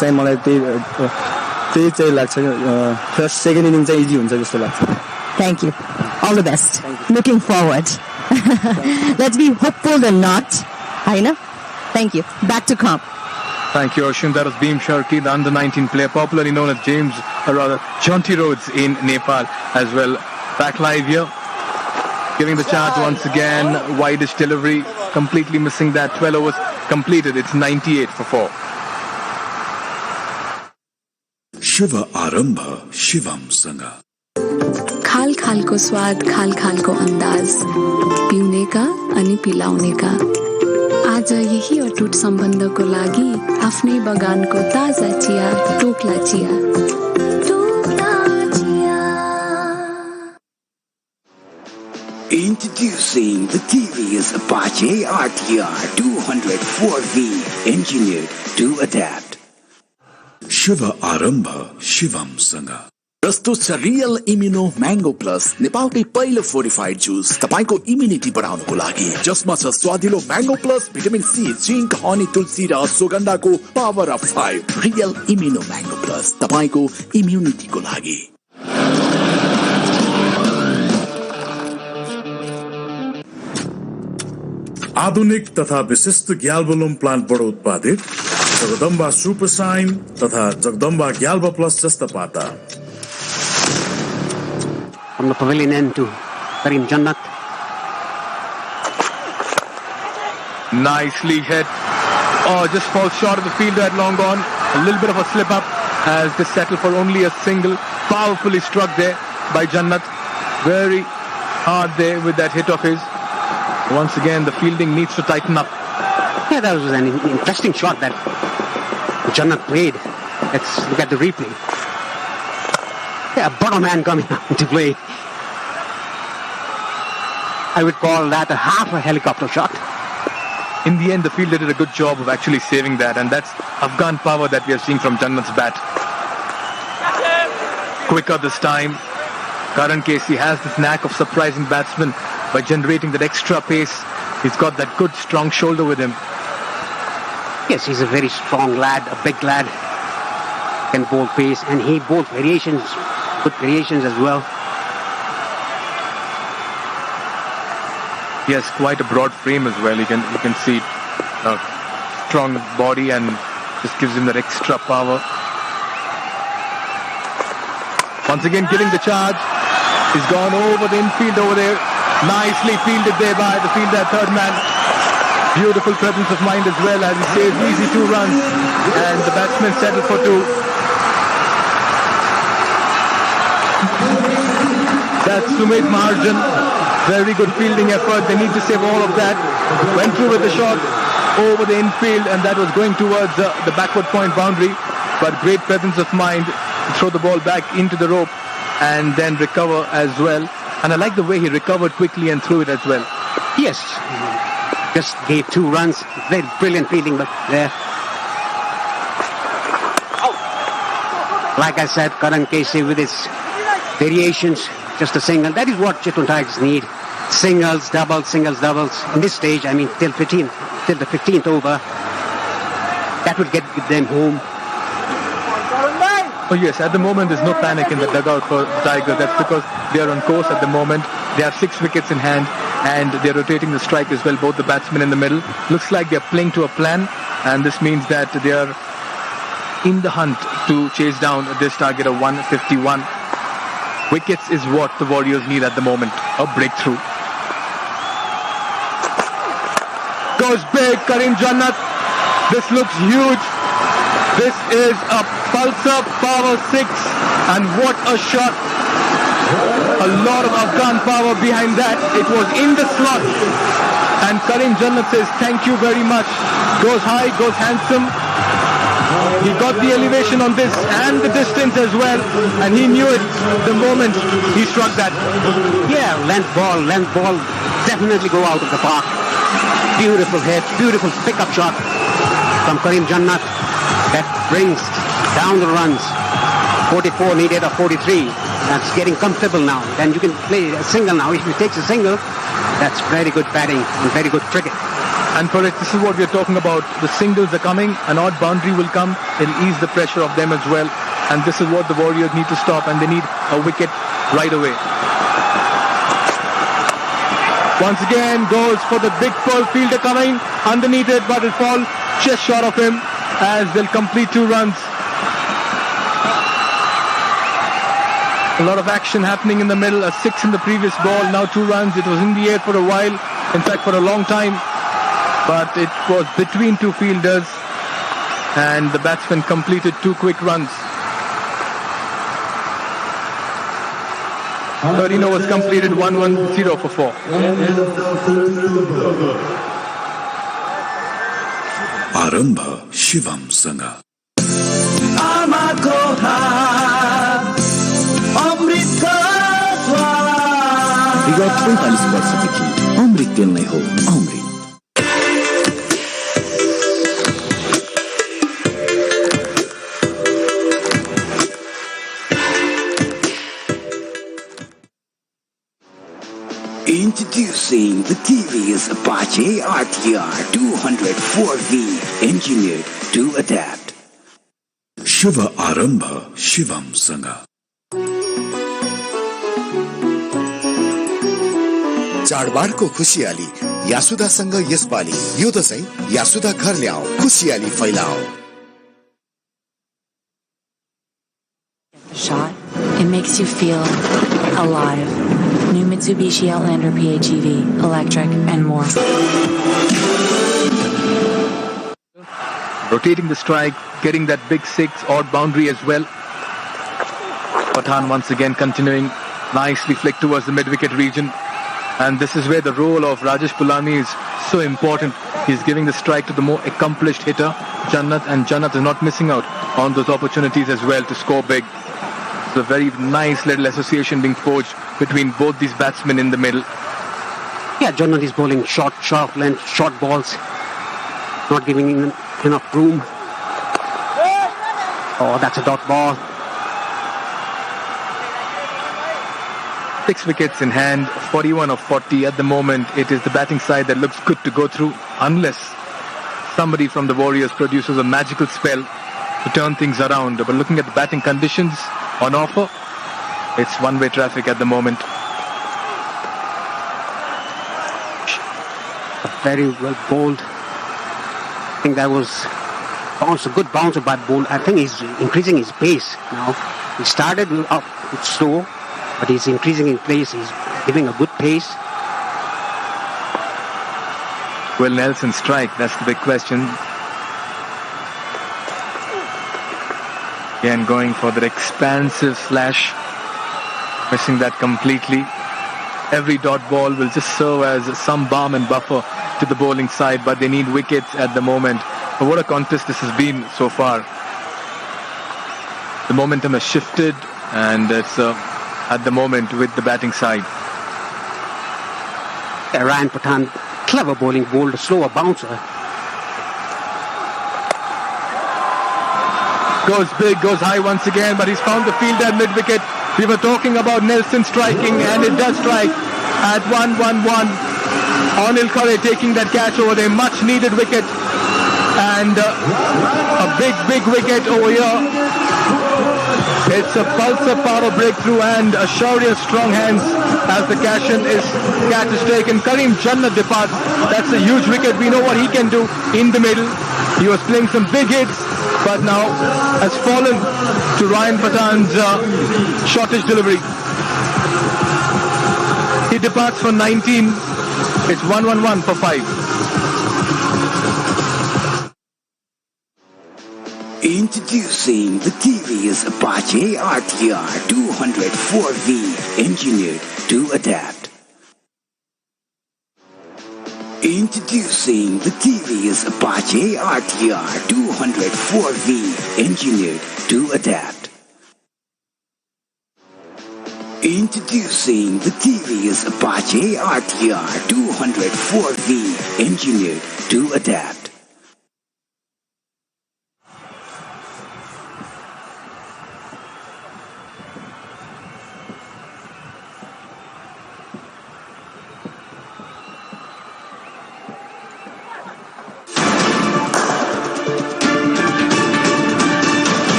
Speaker 17: चाहिँ मलाई त्यही चाहिँ लाग्छ. फर्स्ट सेकेन्ड इनिङ चाहिँ इजी हुन्छ जस्तो लाग्छ.
Speaker 16: Thank you. All the best. Looking forward. Let's be hopeful than not. Haina? Thank you. Back to comp.
Speaker 1: Thank you, Ocean. That was Bhim Sharkey, the under-19 player, popularly known as James, or rather, Jaunty Roads in Nepal as well. Back live here. Giving the charge once again. Widest delivery. Completely missing that. 12 overs completed. It's 98 for 4.
Speaker 3: शुभ आरम्भ शिवमसँग।
Speaker 18: खाल खालको स्वाद, खाल खालको अन्दाज, पिउनेका अनि पिलाउनेका। आज यही अटुट सम्बन्धको लागि आफ्नै बगानको ताजा चिया, टोक्ला चिया।
Speaker 13: Introducing the TVS Apache RTR 204V, engineered to adapt.
Speaker 3: शुभ आरम्भ शिवमसँग। प्रस्तुत छ रियल इम्युनो म्याङ्गो प्लस, नेपालकै पहिलो फोर्टिफाइड जुस तपाईको इम्युनिटी बढाउनको लागि, जसमा छ स्वादिलो mango plus, vitamin C, zinc, honey, तुलसी र अश्वगन्धाको power of 5। Real immuno mango plus तपाईको इम्युनिटीको लागि।
Speaker 6: आधुनिक तथा विशिष्ट ग्याल्बोलुम प्लान्टबाट उत्पादित जगदम्बा सुपर साइन तथा जगदम्बा ग्याल्बा प्लस जस्ता पाता।
Speaker 15: From the pavilion end to Karim Jannat.
Speaker 1: Nicely hit. Oh, just falls short of the fielder at long on. A little bit of a slip up as they settle for only a single. Powerfully struck there by Jannat. Very hard there with that hit of his. Once again, the fielding needs to tighten up.
Speaker 15: Yeah, that was an interesting shot that Jannat played. Let's look at the replay. Yeah, bottom man coming out to play. I would call that a half a helicopter shot.
Speaker 1: In the end, the fielder did a good job of actually saving that, and that's Afghan power that we are seeing from Jannat's bat. Quicker this time. Karan Casey has this knack of surprising batsmen by generating that extra pace. He's got that good strong shoulder with him.
Speaker 15: Yes, he's a very strong lad, a big lad. Can bowl pace, and he bowls variations, good variations as well.
Speaker 1: He has quite a broad frame as well. You can see a strong body and just gives him that extra power. Once again giving the charge. He's gone over the infield over there. Nicely fielded there by the fielder, third man. Beautiful presence of mind as well as he saves easy 2 runs. And the batsman settled for 2. That's Sumit Maharjan. Very good fielding effort. They need to save all of that. Went through with the shot over the infield, and that was going towards the backward point boundary. But great presence of mind to throw the ball back into the rope and then recover as well. And I like the way he recovered quickly and threw it as well.
Speaker 15: Yes, just gave 2 runs. Very brilliant fielding, but there. Like I said, Karan Casey with his variations, just a single. That is what Chitwan Tigers need. Singles, doubles, singles, doubles. In this stage, I mean, till the 15th over, that would get them home.
Speaker 1: Oh yes, at the moment there's no panic in the dugout for Tigers. That's because they are on course at the moment. They have 6 wickets in hand and they're rotating the strike as well, both the batsmen in the middle. Looks like they're playing to a plan, and this means that they are in the hunt to chase down this target of 151. Wickets is what the Warriors need at the moment. A breakthrough. Goes big, Karim Jannat. This looks huge. This is a Pulsar Power 6, and what a shot. A lot of Afghan power behind that. It was in the slot, and Karim Jannat says thank you very much. Goes high, goes handsome. He got the elevation on this and the distance as well, and he knew it the moment he struck that.
Speaker 15: Yeah, length ball, definitely go out of the park. Beautiful hit, beautiful pickup shot from Karim Jannat that brings down the runs. 44 needed of 43. That's getting comfortable now. Then you can play a single now. If he takes a single, that's very good batting and very good cricket.
Speaker 1: And for it, this is what we're talking about. The singles are coming, an odd boundary will come, it'll ease the pressure of them as well. And this is what the Warriors need to stop, and they need a wicket right away. Once again, goes for the big pull, fielder coming underneath it, but it'll fall just short of him as they'll complete 2 runs. A lot of action happening in the middle, a 6 in the previous ball, now 2 runs. It was in the air for a while, in fact for a long time. But it was between 2 fielders and the batsman completed 2 quick runs. 13 overs completed, 1-1-0 for 4.
Speaker 3: आरम्भ शिवमसँग
Speaker 19: आमाको हात अमृतको स्वाद
Speaker 3: विगत 45 वर्षदेखि अमृत तेल नै हो अमृत।
Speaker 13: Introducing the TVS Apache RTR 204V, engineered to adapt.
Speaker 3: शुभ आरम्भ शिवमसँग
Speaker 9: चाडबाडको खुसियाली यासुदासँग यसपालि यो दशैं यासुदा घर ल्याऊ, खुसियाली फैलाऊ।
Speaker 20: Shot. It makes you feel alive. New Mitsubishi Outlander PHEV, electric, and more.
Speaker 1: Rotating the strike, getting that big 6 odd boundary as well. Pathan once again continuing nicely flicked towards the mid-wicket region. And this is where the role of Rajesh Pulani is so important. He's giving the strike to the more accomplished hitter, Jannat, and Jannat is not missing out on those opportunities as well to score big. It's a very nice little association being forged between both these batsmen in the middle.
Speaker 15: Yeah, Jannat is bowling short, sharp length, short balls, not giving him enough room. Oh, that's a dot ball.
Speaker 1: 6 wickets in hand, 41 of 40 at the moment. It is the batting side that looks good to go through, unless somebody from the Warriors produces a magical spell to turn things around. But looking at the batting conditions on offer, it's one-way traffic at the moment.
Speaker 15: Very well bowled. I think that was a good bouncer by Bowl. I think he's increasing his pace now. He started up slow, but he's increasing in pace. He's giving a good pace.
Speaker 1: Will Nelson strike? That's the big question. Again going for that expansive slash. Missing that completely. Every dot ball will just serve as some balm and buffer to the bowling side, but they need wickets at the moment. But what a contest this has been so far. The momentum has shifted, and it's at the moment with the batting side.
Speaker 15: Ryan Pathan, clever bowling, bowled a slower bouncer.
Speaker 1: Goes big, goes high once again, but he's found the field at mid-wicket. We were talking about Nelson striking, and it does strike at 1-1-1. Anil Khare taking that catch over there, much needed wicket, and a big wicket over here. It's a pulsar power breakthrough and a Shaurya's strong hands as the catch is taken. Karim Jannat departs. That's a huge wicket. We know what he can do in the middle. He was playing some big hits, but now has fallen to Ryan Pathan's shortish delivery. He departs for 19. It's 1-1-1 for 5.
Speaker 13: Introducing the TVS Apache RTR 204V, engineered to adapt. Introducing the TVS Apache RTR 204V, engineered to adapt. Introducing the TVS Apache RTR 204V, engineered to adapt.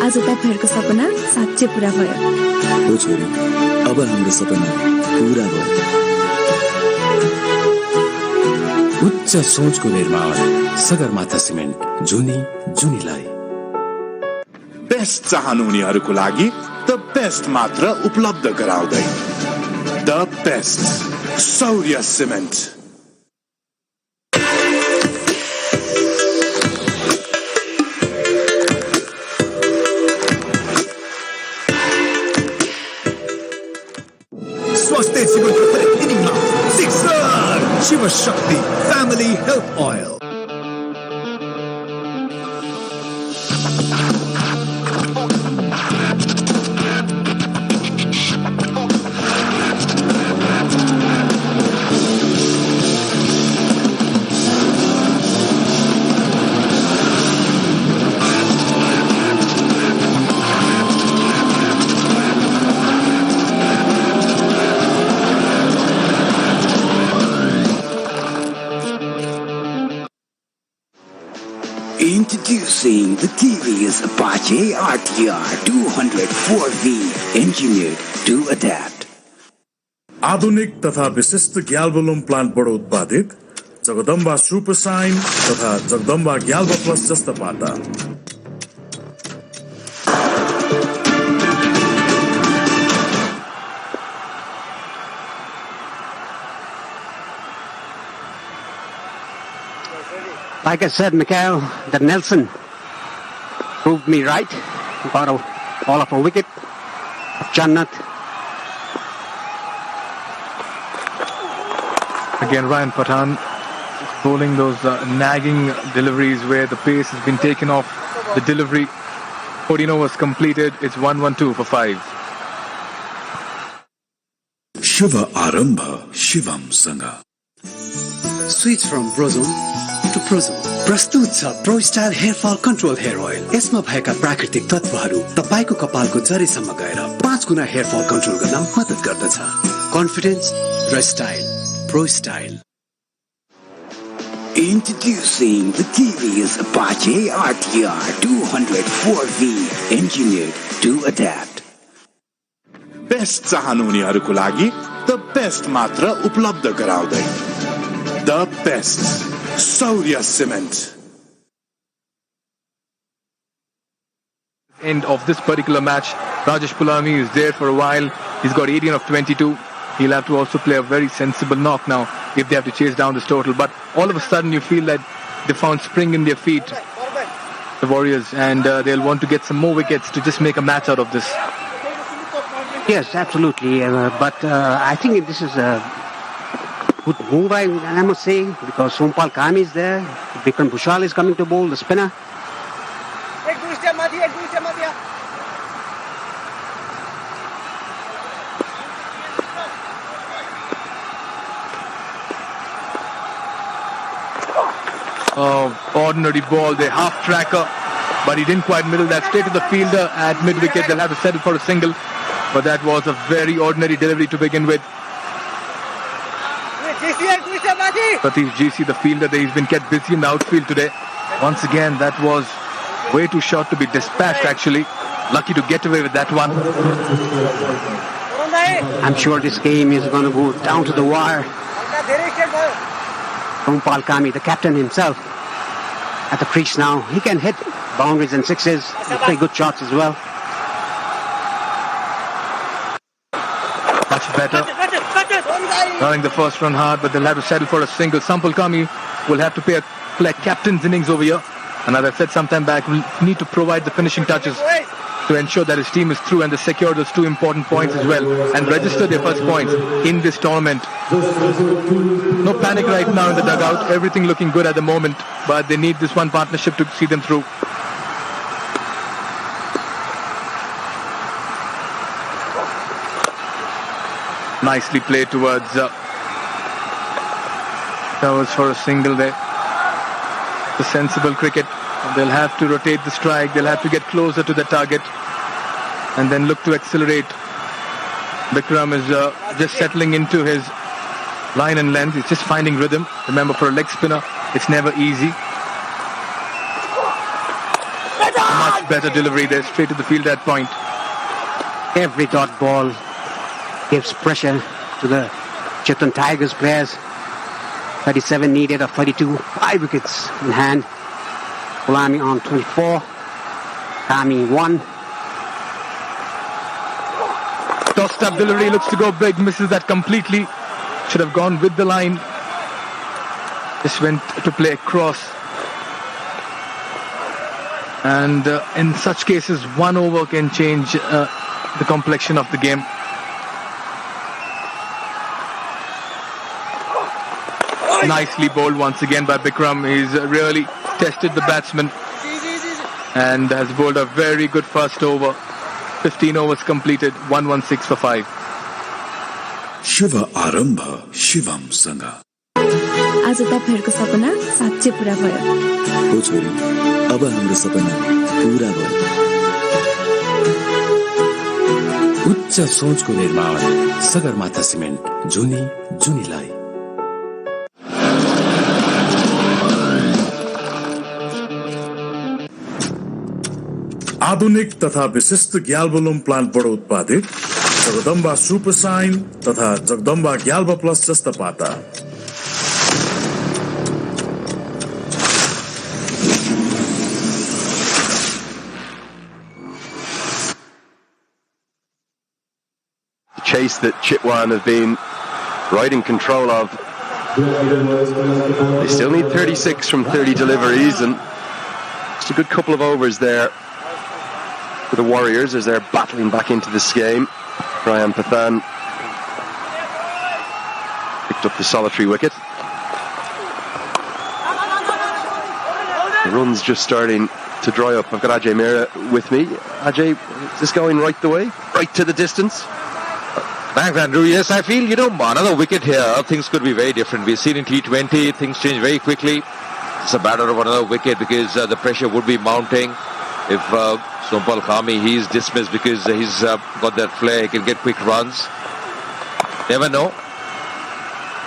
Speaker 18: आज तपाईहरुको सपना साँच्चै पूरा भयो।
Speaker 3: हो छोरी, अब हाम्रो सपना पूरा भयो। उच्च सोचको निर्माण सगरमाथा सिमेन्ट जुनीलाई।
Speaker 6: बेस्ट चाहनुहुनेहरूको लागि द बेस्ट मात्र उपलब्ध गराउँदै द बेस्ट सौर्य cement.
Speaker 7: oil.
Speaker 13: Introducing the TVS Apache RTR 204V, engineered to adapt.
Speaker 6: आधुनिक तथा विशिष्ट ग्याल्वोलुम प्लान्टबाट उत्पादित जगदम्बा सुपर साइन तथा जगदम्बा ग्याल्वो प्लस जस्ता पाता
Speaker 15: Like I said, Mikhail, that Nelson proved me right. Got all of a wicket. Jannat.
Speaker 1: Again, Ryan Pathan bowling those nagging deliveries where the pace has been taken off the delivery. 14 overs completed. It's 1-1-2 for 5.
Speaker 3: Shiva Arambha Shivam Sangha.
Speaker 7: Switch from Brozone to Prozone. प्रस्तुत छ pro style hair fall control hair oil. यसमा भएका प्राकृतिक तत्वहरू तपाईको कपालको जरीसम्म गएर 5 गुना hair fall control गर्न मद्दत गर्दछ। कन्फिडेन्स र style, pro style.
Speaker 13: Introducing the TVS Apache RTR 204V, engineered to adapt.
Speaker 6: Best चाहनुहुनेहरूको लागि द बेस्ट मात्र उपलब्ध गराउँदै the best Saurya Cement.
Speaker 1: End of this particular match, Rajesh Pulami is there for a while. He's got 18 of 22. He'll have to also play a very sensible knock now if they have to chase down this total. But all of a sudden you feel that they found spring in their feet, the Warriors, and they'll want to get some more wickets to just make a match out of this.
Speaker 15: Yes, absolutely. But I think this is a good move, I must say, because Sompal Kami is there. Vikram Bhushal is coming to bowl, the spinner.
Speaker 1: Ordinary ball, the half tracker, but he didn't quite middle that. Straight to the fielder at mid wicket. They'll have to settle for a single, but that was a very ordinary delivery to begin with. Prateek GC, the fielder, he's been kept busy in the outfield today. Once again, that was way too short to be dispatched, actually. Lucky to get away with that one.
Speaker 15: I'm sure this game is going to go down to the wire. Sompal Kami, the captain himself, at the crease now. He can hit boundaries and sixes. He play good shots as well.
Speaker 1: Much better. Running the first run hard, but they'll have to settle for a single. Sompal Kami will have to play captain's innings over here. And as I said sometime back, we'll need to provide the finishing touches to ensure that his team is through and they secure those 2 important points as well and register their first points in this tournament. No panic right now in the dugout. Everything looking good at the moment, but they need this one partnership to see them through. Nicely played towards Towers for a single there. The sensible cricket. They'll have to rotate the strike. They'll have to get closer to the target and then look to accelerate. Bikram is just settling into his line and length. He's just finding rhythm. Remember, for a leg spinner, it's never easy. Much better delivery there, straight to the field at point.
Speaker 15: Every dot ball gives pressure to the Chitwan Tigers players. 37 needed of 32, 5 wickets in hand. Pulami on 24, Kami 1.
Speaker 1: Tossed up delivery, looks to go big, misses that completely. Should have gone with the line. Just went to play across. And in such cases, 1 over can change the complexion of the game. Nicely bowled once again by Bikram. He's really tested the batsman and has bowled a very good first over. 15 overs completed, 116 for 5.
Speaker 3: शुभ आरम्भ शिवम सँग।
Speaker 18: आज तपाईहरुको सपना साँच्चै पूरा भयो।
Speaker 3: हो छोरी, अब हाम्रो सपना पूरा भयो। उच्च सोचको निर्माण सगरमाथा सिमेन्ट जुनीलाई।
Speaker 6: आधुनिक तथा विशिष्ट ग्याल्बोलम प्लान्टबाट उत्पादित जगदम्बा सुपर साइन तथा जगदम्बा ग्याल्बा प्लस जस्ता पाता
Speaker 11: chase that Chitwan have been right in control of. They still need 36 from 30 deliveries, and just a good couple of overs there for the Warriors as they're battling back into this game. Ryan Pathan picked up the solitary wicket. The run's just starting to dry up. I've got Ajay Mehra with me. Ajay, is this going right the way? Right to the distance?
Speaker 2: Thanks, Andrew. Yes, I feel, another wicket here, things could be very different. We've seen in T20, things change very quickly. It's a matter of another wicket because the pressure would be mounting. If Sompal Khami, he's dismissed because he's got that flair, he can get quick runs. Never know.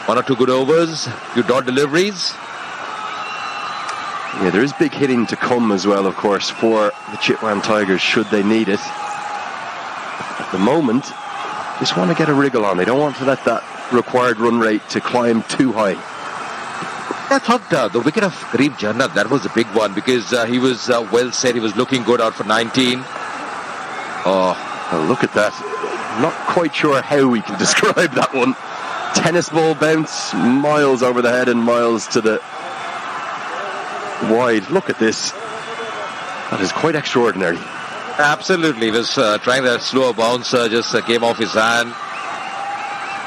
Speaker 2: 1 or 2 good overs, few dot deliveries.
Speaker 11: Yeah, there is big hitting to come as well, of course, for the Chitwan Tigers, should they need it. At the moment, just want to get a wriggle on. They don't want to let that required run rate to climb too high.
Speaker 2: I thought the wicket of Kareem Jannat, that was a big one because he was well set. He was looking good out for 19.
Speaker 11: Oh, look at that. I'm not quite sure how we can describe that one. Tennis ball bounce, miles over the head and miles to the wide. Look at this. That is quite extraordinary.
Speaker 2: Absolutely. He was trying that slower bouncer, just came off his hand.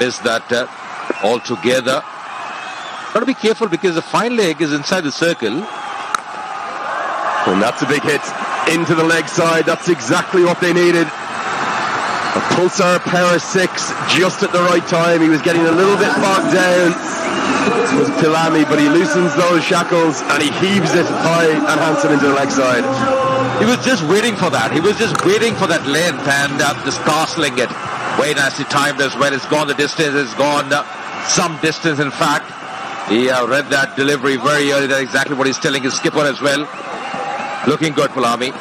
Speaker 2: Missed that altogether. Got to be careful because the fine leg is inside the circle.
Speaker 11: And that's a big hit into the leg side. That's exactly what they needed. A Pulsar Power 6 just at the right time. He was getting a little bit bogged down. It was Pilami, but he loosens those shackles and he heaves it high and handsome into the leg side.
Speaker 2: He was just waiting for that. He was just waiting for that length and just castling it. Very nicely timed as well. It's gone the distance. It's gone some distance, in fact. He read that delivery very early. That's exactly what he's telling his skipper as well. Looking good, Pilami.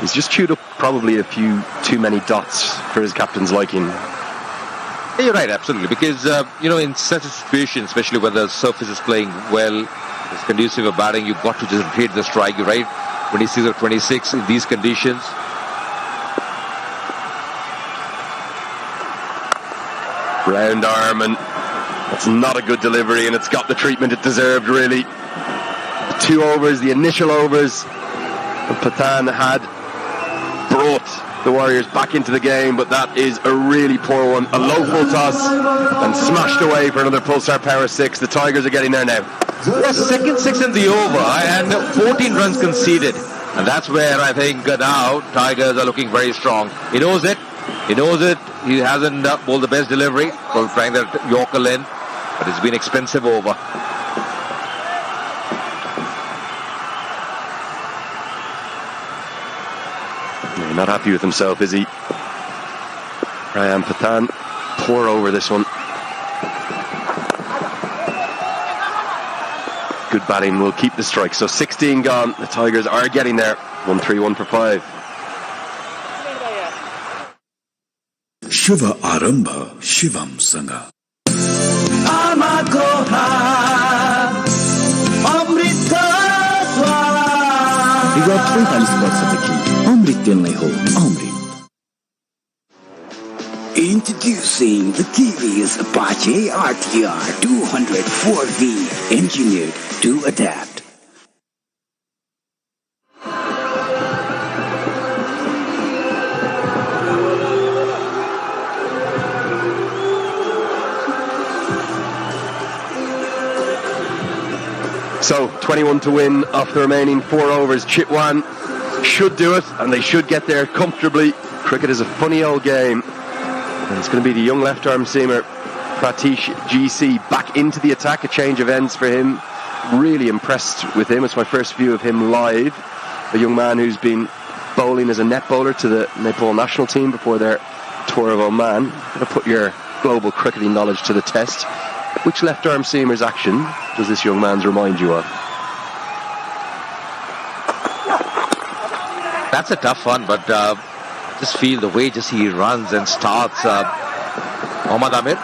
Speaker 11: He's just chewed up probably a few too many dots for his captain's liking.
Speaker 2: Yeah, you're right, absolutely. Because, in such a situation, especially when the surface is playing well, it's conducive of batting, you've got to just hit the strike, right? 26 or 26 in these conditions.
Speaker 11: Round arm, and it's not a good delivery, and it's got the treatment it deserved, really. The 2 overs, the initial overs, Pathan had brought the Warriors back into the game, but that is a really poor one. A low full toss and smashed away for another Pulsar Power 6. The Tigers are getting there now.
Speaker 2: Yes, second 6 in the over and 14 runs conceded. And that's where I think now Tigers are looking very strong. He knows it. He knows it. He hasn't bowled the best delivery for trying that Yorker in, but it's been expensive over.
Speaker 11: Not happy with himself, is he? Ryan Pathan, poor over this one. Good batting will keep the strike. So 16 gone. The Tigers are getting there. 1-3-1 for 5.
Speaker 3: शुभ आरम्भ शिवम सँग।
Speaker 19: आमाको हात अमृतको स्वाद।
Speaker 3: विगत 45 वर्षदेखि अमृत तेल हो अमृत।
Speaker 13: Introducing the TVS Apache RTR 204V, engineered to adapt.
Speaker 11: So 21 to win off the remaining 4 overs. Chitwan should do it, and they should get there comfortably. Cricket is a funny old game, and it's going to be the young left arm seamer Pratish GC back into the attack. A change of ends for him. Really impressed with him. It's my first view of him live. A young man who's been bowling as a net bowler to the Nepal national team before their tour of Oman. Going to put your global cricketing knowledge to the test. Which left arm seamer's action does this young man's remind you of?
Speaker 2: That's a tough one, but just feel the way just he runs and starts. Mohammad Amir.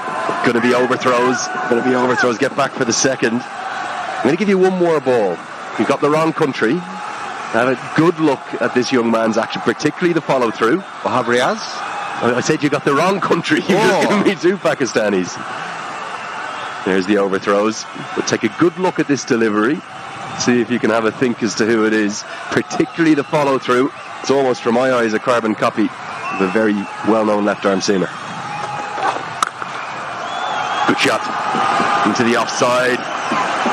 Speaker 11: Going to be overthrows. Get back for the second. I'm going to give you one more ball. You've got the wrong country. Have a good look at this young man's action, particularly the follow-through.
Speaker 2: Wahab Riaz?
Speaker 11: I said you got the wrong country. You've just given me 2 Pakistanis. There's the overthrows. But take a good look at this delivery. See if you can have a think as to who it is, particularly the follow-through. It's almost, from my eyes, a carbon copy of a very well-known left-arm seamer. Good shot into the offside,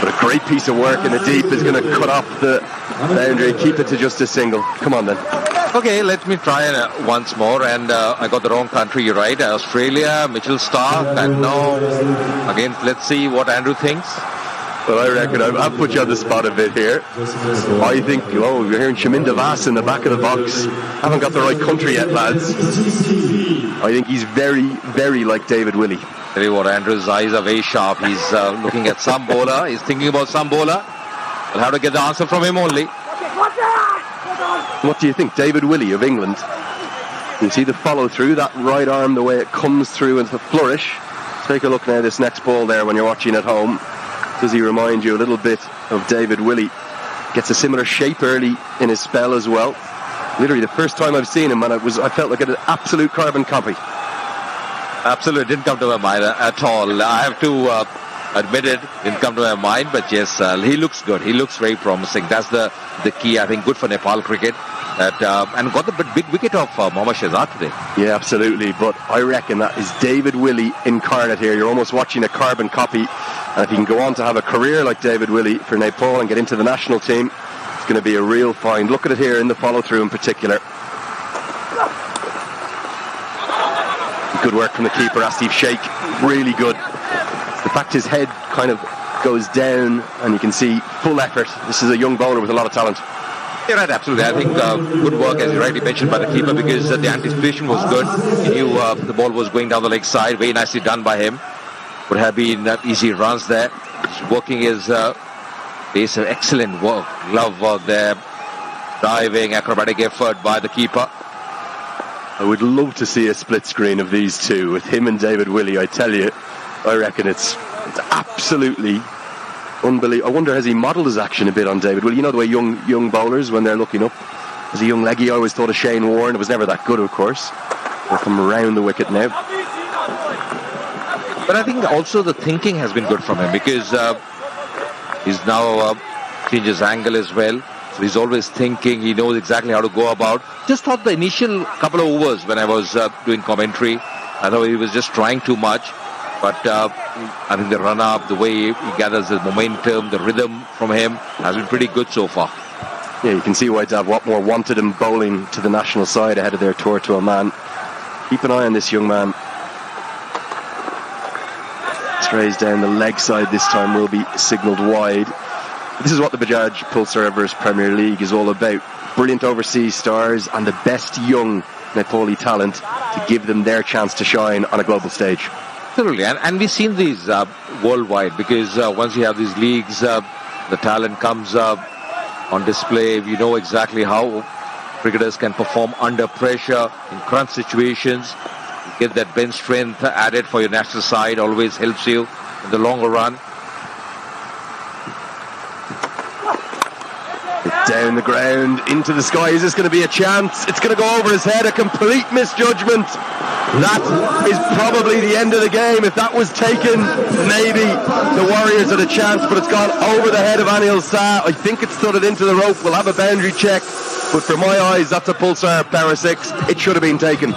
Speaker 11: but a great piece of work in the deep is going to cut off the boundary, keep it to just a single. Come on then.
Speaker 2: Okay, let me try once more, and I got the wrong country. You're right. Australia, Mitchell Starc, and now again, let's see what Andrew thinks.
Speaker 11: Well, I reckon I've put you on the spot a bit here. I think, you're hearing Shaminda Vas in the back of the box. Haven't got the right country yet, lads. I think he's very, very like David Willey.
Speaker 2: Tell you what, Andrew's eyes are very sharp. He's looking at some bowler. He's thinking about some bowler. We'll have to get the answer from him only.
Speaker 11: What do you think? David Willey of England. You see the follow through, that right arm, the way it comes through into the flourish. Take a look now at this next ball there when you're watching at home. Does he remind you a little bit of David Willey? Gets a similar shape early in his spell as well. Literally the first time I've seen him, and I felt like an absolute carbon copy.
Speaker 2: Absolutely, didn't come to my mind at all. I have to admit it, didn't come to my mind, but yes, he looks good. He looks very promising. That's the key, I think, good for Nepal cricket. And got the big wicket of Mohammad Shehzad today.
Speaker 11: Yeah, absolutely. But I reckon that is David Willey incarnate here. You're almost watching a carbon copy. And if he can go on to have a career like David Willey for Nepal and get into the national team, it's going to be a real find. Look at it here in the follow-through in particular. Good work from the keeper, Asif Sheikh. Really good. The fact his head kind of goes down and you can see full effort. This is a young bowler with a lot of talent.
Speaker 2: You're right, absolutely. I think good work, as you rightly mentioned, by the keeper, because the anticipation was good. He knew the ball was going down the leg side. Very nicely done by him. Would have been easy runs there. He's working his base of excellent work. Glove work there. Diving, acrobatic effort by the keeper.
Speaker 11: I would love to see a split screen of these two with him and David Willey. I tell you, I reckon it's absolutely unbelievable. I wonder, has he modelled his action a bit on David Willey? You know the way young bowlers, when they're looking up, as a young leggy, I always thought of Shane Warne. It was never that good, of course. They'll come around the wicket now.
Speaker 2: But I think also the thinking has been good from him, because he's now changes angle as well. So he's always thinking. He knows exactly how to go about. Just thought the initial couple of overs when I was doing commentary, I thought he was just trying too much. But I think the run-up, the way he gathers the momentum, the rhythm from him has been pretty good so far.
Speaker 11: Yeah, you can see why Dav Watmore wanted him bowling to the national side ahead of their tour to Oman. Keep an eye on this young man. Strays down the leg side this time, will be signalled wide. This is what the Bajaj Pulsar Everest Premier League is all about. Brilliant overseas stars and the best young Nepali talent to give them their chance to shine on a global stage.
Speaker 2: Absolutely, and we've seen these worldwide, because once you have these leagues, the talent comes on display. You know exactly how cricketers can perform under pressure in crunch situations. You get that bench strength added for your national side, always helps you in the longer run.
Speaker 11: Down the ground, into the sky. Is this going to be a chance? It's going to go over his head. A complete misjudgment. That is probably the end of the game. If that was taken, maybe the Warriors had a chance, but it's gone over the head of Anil Shah. I think it's thudded into the rope. We'll have a boundary check, but for my eyes, that's a Pulsar Para 6. It should have been taken.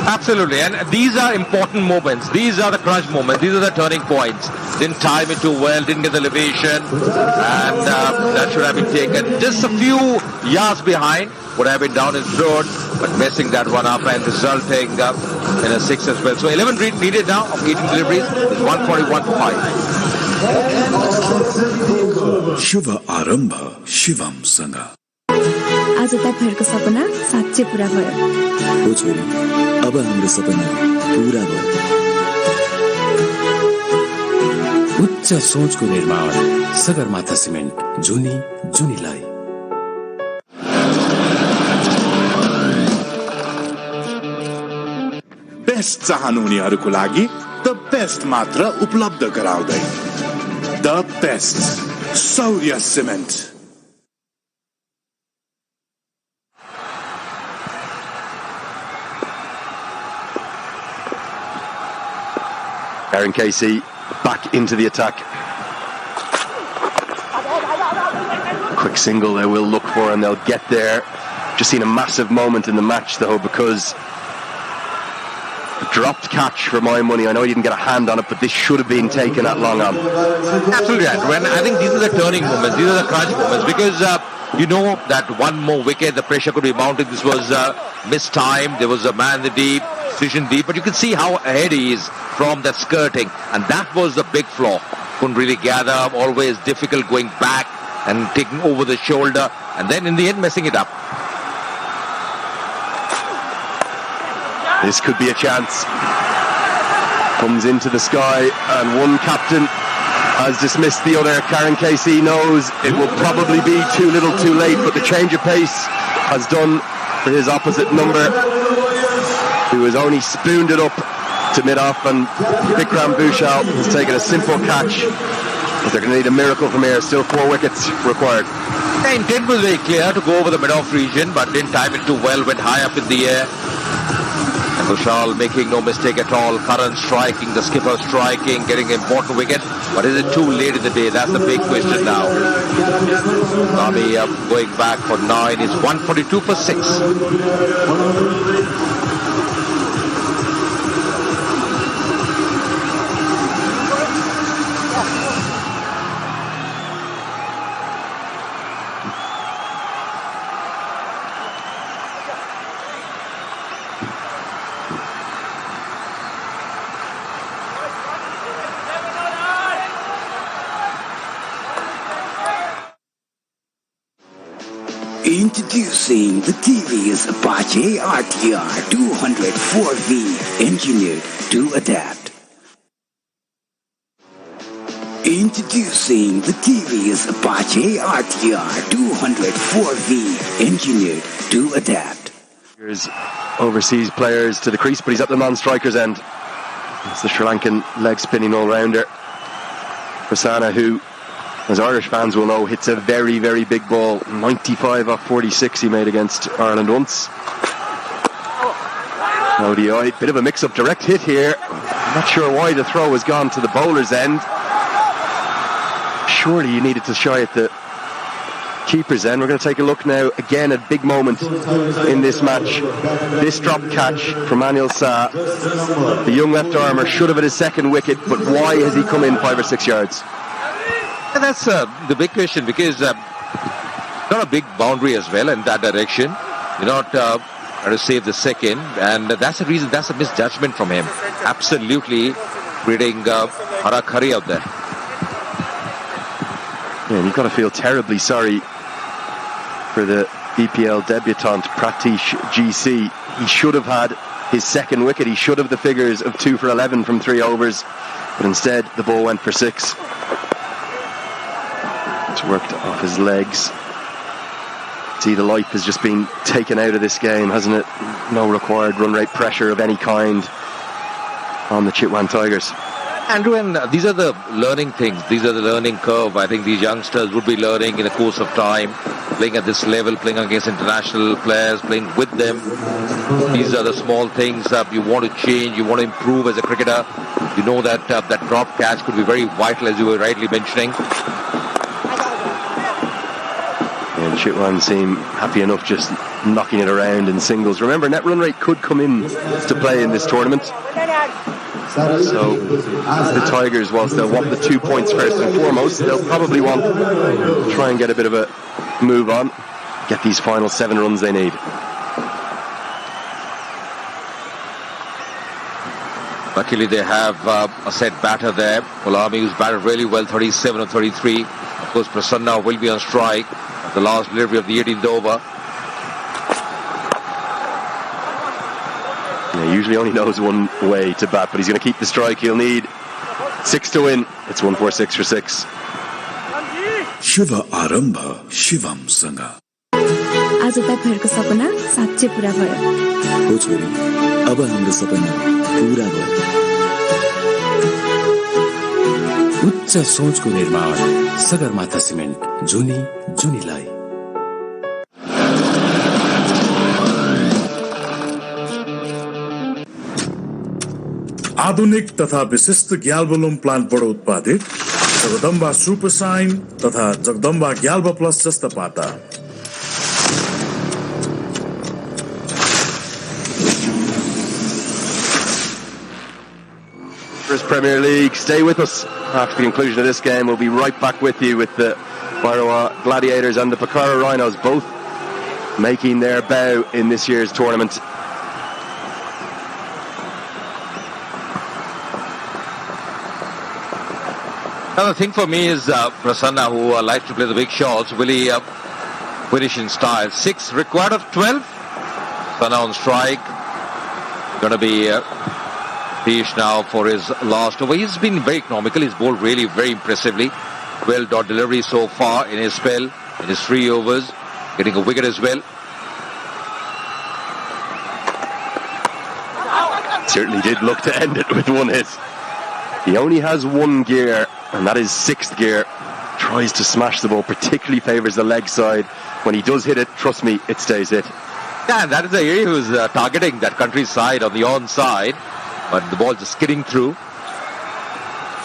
Speaker 2: Absolutely, and these are important moments. These are the crunch moments. These are the turning points. Didn't time it too well, didn't get the elevation, and that should have been taken just a few yards behind. Would have been down his throat, but messing that one up and resulting in a 6 as well. So 11 needed now of 18 deliveries, 141 for 5.
Speaker 3: शुभ आरम्भ शिवम सँग
Speaker 18: आज तपाईहरुको सपना साच्चै पूरा भयो
Speaker 3: हो छोरी अब हाम्रो सपना पूरा भयो उच्च सोचको निर्माण सगरमाथा सिमेन्ट जुनी जुनीलाई
Speaker 6: बेस्ट चाहनुहुनेहरूको लागि द बेस्ट मात्र उपलब्ध गराउँदै द बेस्ट सौर्य cement
Speaker 11: Aaron Casey back into the attack. Quick single they will look for and they'll get there. Just seen a massive moment in the match though, because a dropped catch for my money. I know he didn't get a hand on it, but this should have been taken at long on.
Speaker 2: Absolutely right. When I think these are the turning moments, these are the crunch moments, because you know that one more wicket, the pressure could be mounted. This was mistimed. There was a man in the deep, decision deep, but you can see how ahead he is from that skirting, and that was the big flaw. Couldn't really gather, always difficult going back and taking over the shoulder, and then in the end messing it up.
Speaker 11: This could be a chance. Comes into the sky, and one captain has dismissed the other. Karen Casey knows it will probably be too little too late, but the change of pace has done for his opposite number, who has only spooned it up to mid-off, and Vikram Bhushal has taken a simple catch. But they're going to need a miracle from here. Still 4 wickets required.
Speaker 2: The intent was very clear to go over the mid-off region, but didn't time it too well, went high up in the air. And Bhushal making no mistake at all. Karan striking, the skipper striking, getting an important wicket. But is it too late in the day? That's the big question now. Rami going back for 9 is 142 for 6.
Speaker 13: Introducing the TVS Apache RTR 204V, engineered to adapt. Introducing the TVS Apache RTR 204V, engineered to adapt.
Speaker 11: Here's overseas players to the crease, but he's at the non-striker's end. It's the Sri Lankan leg spinning all-rounder Prasanna, who, as Irish fans will know, hits a very, very big ball. 95 off 46 he made against Ireland once. ODI, bit of a mix-up, direct hit here. I'm not sure why the throw has gone to the bowler's end. Surely you needed to shy at the keeper's end. We're going to take a look now, again, a big moment in this match. This drop catch from Anil Shah. The young left-armer should have had his second wicket, but why has he come in 5 or 6 yards?
Speaker 2: And that's the big question, because not a big boundary as well in that direction. You're not trying to save the second, and that's the reason. That's a misjudgment from him. Absolutely creating harakari out there.
Speaker 11: Yeah, and you've got to feel terribly sorry for the EPL debutant Pratish GC. He should have had his second wicket. He should have the figures of 2 for 11 from 3 overs, but instead the ball went for 6. It's worked off his legs. See, the life has just been taken out of this game, hasn't it? No required run rate pressure of any kind on the Chitwan Tigers.
Speaker 2: Andrew, and these are the learning things. These are the learning curve. I think these youngsters would be learning in the course of time, playing at this level, playing against international players, playing with them. These are the small things you want to change, you want to improve as a cricketer. You know that that drop catch could be very vital, as you were rightly mentioning.
Speaker 11: And Chitwan seem happy enough just knocking it around in singles. Remember, net run rate could come in to play in this tournament. So the Tigers, whilst they'll want the 2 points first and foremost, they'll probably want to try and get a bit of a move on, get these final 7 runs they need.
Speaker 2: Luckily they have a set batter there. Polami, who's batted really well, 37 of 33. Of course, Prasanna will be on strike at the last delivery of the 18th over.
Speaker 11: Yeah, he usually only knows one way to bat, but he's going to keep the strike. He'll need 6 to win. It's 1-4-6 for 6.
Speaker 3: Shiva Arambha Shivam Sanga.
Speaker 18: आज तपाईहरुको सपना साच्चै पूरा भयो
Speaker 3: हो छोरी अब हाम्रो सपना पूरा भयो उच्च सोचको निर्माण सगरमाथा सिमेन्ट जुनी जुनीलाई
Speaker 6: आधुनिक तथा विशिष्ट ग्याल्बोलुम प्लान्टबाट उत्पादित जगदम्बा सुपर साइन तथा जगदम्बा ग्याल्बा प्लस जस्ता पाता
Speaker 11: Premier League. Stay with us after the conclusion of this game. We'll be right back with you with the Bairoa Gladiators and the Pakara Rhinos both making their bow in this year's tournament.
Speaker 2: Another thing for me is Prasanna, who likes to play the big shots. Will he finish in style? 6 required of 12. Prasanna on strike. Going to be Piyush now for his last over. He's been very economical. He's bowled really very impressively. Well dot delivery so far in his spell, in his 3 overs. Getting a wicket as well.
Speaker 11: Certainly did look to end it with 1 hit. He only has 1 gear, and that is 6th gear. Tries to smash the ball, particularly favours the leg side. When he does hit it, trust me, it stays hit.
Speaker 2: Yeah, and that is the area he was targeting, that country side on the on side. But the ball just skidding through.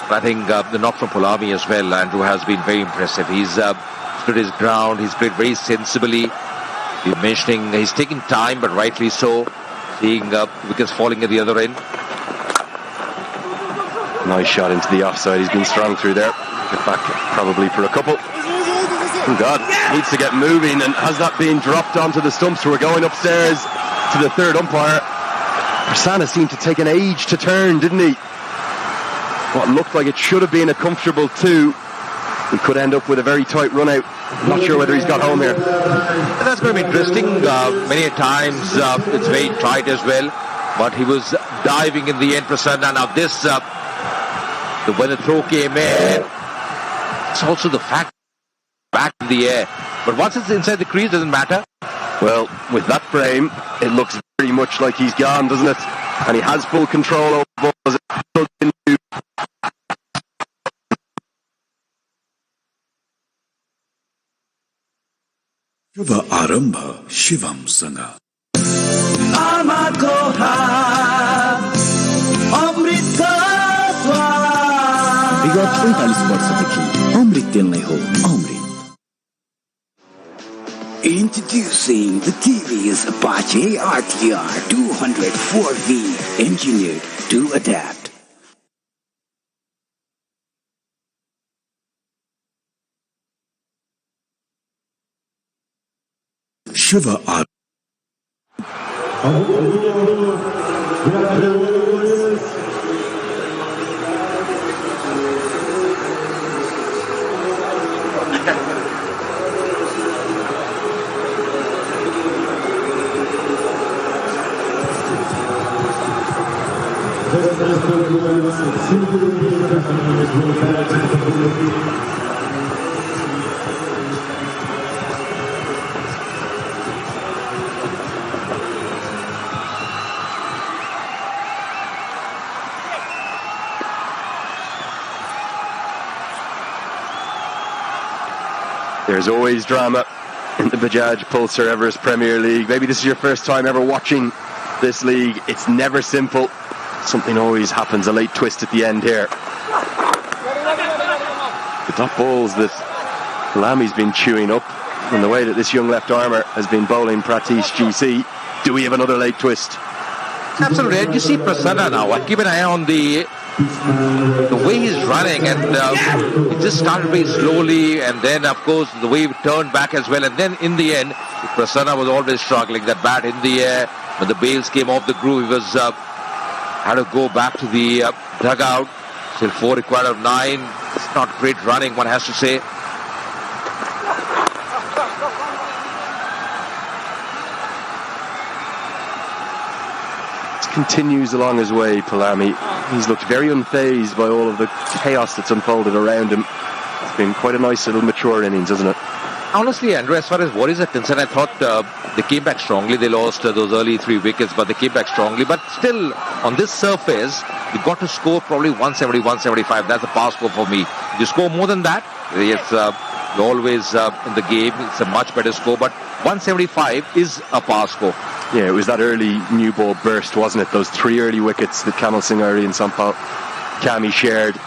Speaker 2: I think the knock from Polami as well, Andrew, has been very impressive. He's stood his ground. He's played very sensibly. You're mentioning he's taking time, but rightly so. Seeing wickets falling at the other end.
Speaker 11: Nice shot into the offside. He's been strong through there. Get back probably for a couple. Oh God, needs to get moving. And has that been dropped onto the stumps? We're going upstairs to the 3rd umpire. Prasanna seemed to take an age to turn, didn't he? What looked like it should have been a comfortable 2. We could end up with a very tight run out. Not sure whether he's got home here.
Speaker 2: That's going to be interesting. Many times it's very tight as well. But he was diving in the end, Prasanna. Now this, when the throw came in, it's also the fact back in the air. But once it's inside the crease, it doesn't matter.
Speaker 11: Well, with that frame, it looks very much like he's gone, doesn't it? And he has full control over the ball.
Speaker 3: Shiva Arambha Shivam Sanga. विगत 45 वर्षदेखि अमृत तेल नै हो अमृत.
Speaker 13: Introducing the TVS Apache RTR 204V, engineered to adapt.
Speaker 3: Shiva Arambha.
Speaker 11: There's always drama in the Bajaj Pulsar Everest Premier League. Maybe this is your first time ever watching this league. It's never simple. Something always happens, a late twist at the end here. The top balls that Lami's been chewing up. And the way that this young left armour has been bowling Pratish GC, do we have another late twist?
Speaker 2: Absolutely. And you see Prasanna now. I keep an eye on the way he's running, and it just started very slowly, and then of course the way he turned back as well, and then in the end Prasanna was always struggling. That bat in the air, when the bails came off the groove, he was had to go back to the dugout. Still 4 required of 9. It's not great running, one has to say.
Speaker 11: Continues along his way, Palami. He's looked very unfazed by all of the chaos that's unfolded around him. It's been quite a nice little mature innings, hasn't it?
Speaker 2: Honestly, Andrew, as far as worries are concerned, I thought they came back strongly. They lost those early 3 wickets, but they came back strongly. But still, on this surface, you've got to score probably 170, 175. That's a pass score for me. If you score more than that, it's you're always in the game. It's a much better score. But 175 is a pass score.
Speaker 11: Yeah, it was that early new ball burst, wasn't it? Those 3 early wickets that Kamal Singh Ari and Sampal Kami shared.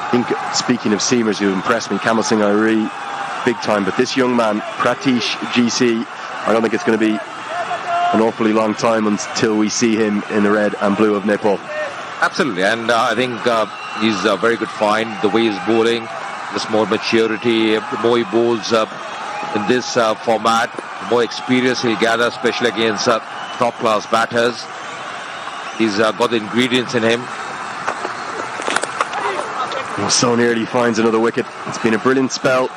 Speaker 11: I think, speaking of seamers who impressed me, Kamal Singh Ari, big time. But this young man, Pratish GC, I don't think it's going to be an awfully long time until we see him in the red and blue of Nepal.
Speaker 2: Absolutely, and I think he's a very good find. The way he's bowling, just more maturity, the more he bowls in this format, the more experience he'll gather, especially against top-class batters. He's got the ingredients in him.
Speaker 11: Well, so nearly finds another wicket. It's been a brilliant spell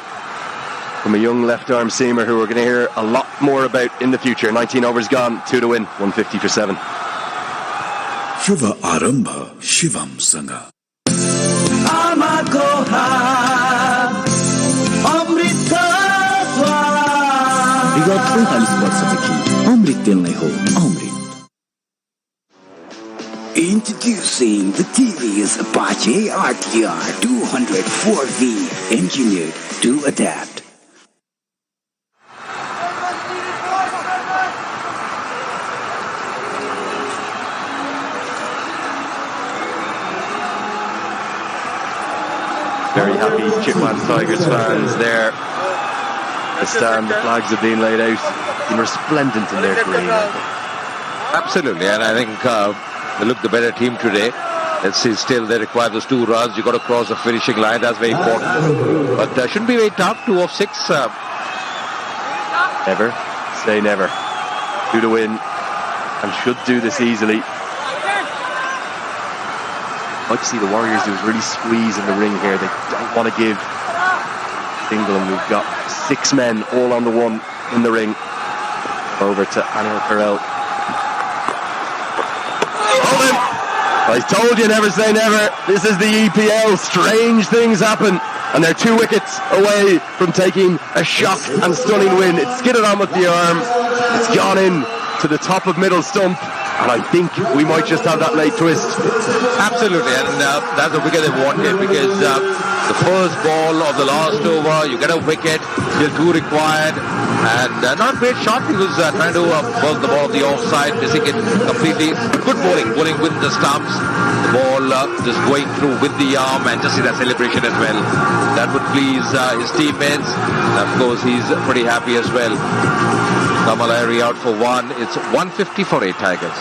Speaker 11: from a young left-arm seamer who we're going to hear a lot more about in the future. 19 overs gone, 2 to win, 150 for 7.
Speaker 3: Shiva Arambha Shivam Sanga. विगत 45 वर्षदेखि अमृत तेल नै हो अमृत.
Speaker 13: Introducing the TVS Apache RTR 204V, engineered to adapt.
Speaker 11: Very happy Chitwan Tigers fans there. The stand, the flags have been laid out, been resplendent in their green.
Speaker 2: Absolutely, and I think they look the better team today. Let's see, still they require those 2 runs. You got to cross the finishing line. That's very important. But shouldn't be very tough. 2 of 6.
Speaker 11: Never say never. 2 to win, and should do this easily. I'd like to see the Warriors do is really squeeze in the ring here. They don't want to give England. We've got 6 men all on the one in the ring. Over to Anil Karel. Hold him! I told you, never say never. This is the EPL. Strange things happen. And they're 2 wickets away from taking a shock and stunning win. It skidded on with the arm. It's gone in to the top of middle stump. And I think we might just have that late twist.
Speaker 2: Absolutely, and that's the wicket they wanted, because the first ball of the last over, you get a wicket, still 2 required, and not a great shot. He was trying to work the ball on the offside, missing it completely. Good bowling with the stumps. The ball just going through with the arm, and just see that celebration as well. That would please his teammates. And of course, he's pretty happy as well. Kamal Ari out for 1. It's 150 for 8 Tigers.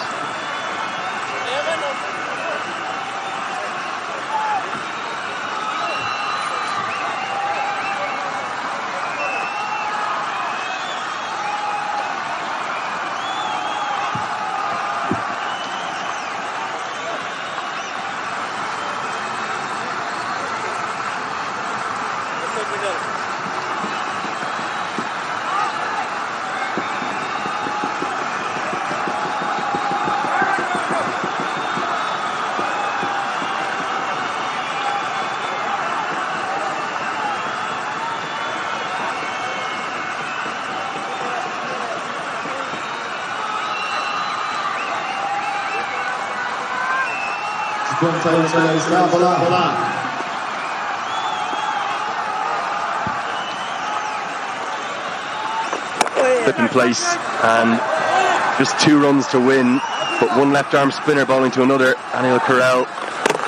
Speaker 11: Flip in place, and just 2 runs to win, but 1 left arm spinner bowling to another. Anil Karel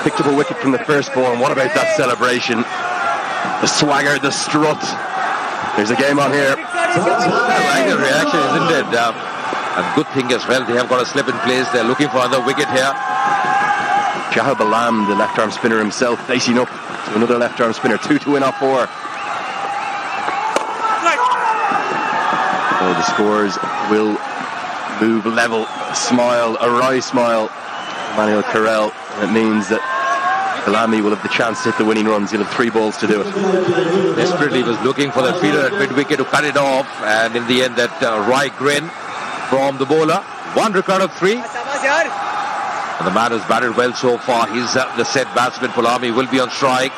Speaker 11: picked up a wicket from the first ball, and what about that celebration? The swagger, the strut. There's a game on here.
Speaker 2: Like a reaction, isn't it? A good thing as well. They have got a slip in place. They're looking for another wicket here.
Speaker 11: Shahab Alam, the left-arm spinner himself, facing up to another left-arm spinner. 2 to win off 4. Oh, the scores will move level. A smile, a wry smile. Manuel Carell. It means that Kalami will have the chance to hit the winning runs. He'll have 3 balls to do it.
Speaker 2: Desperately was looking for the fielder at mid-wicket to cut it off, and in the end that wry grin from the bowler. 1 record of 3. And the man has batted well so far. He's the set batsman. Pulami will be on strike.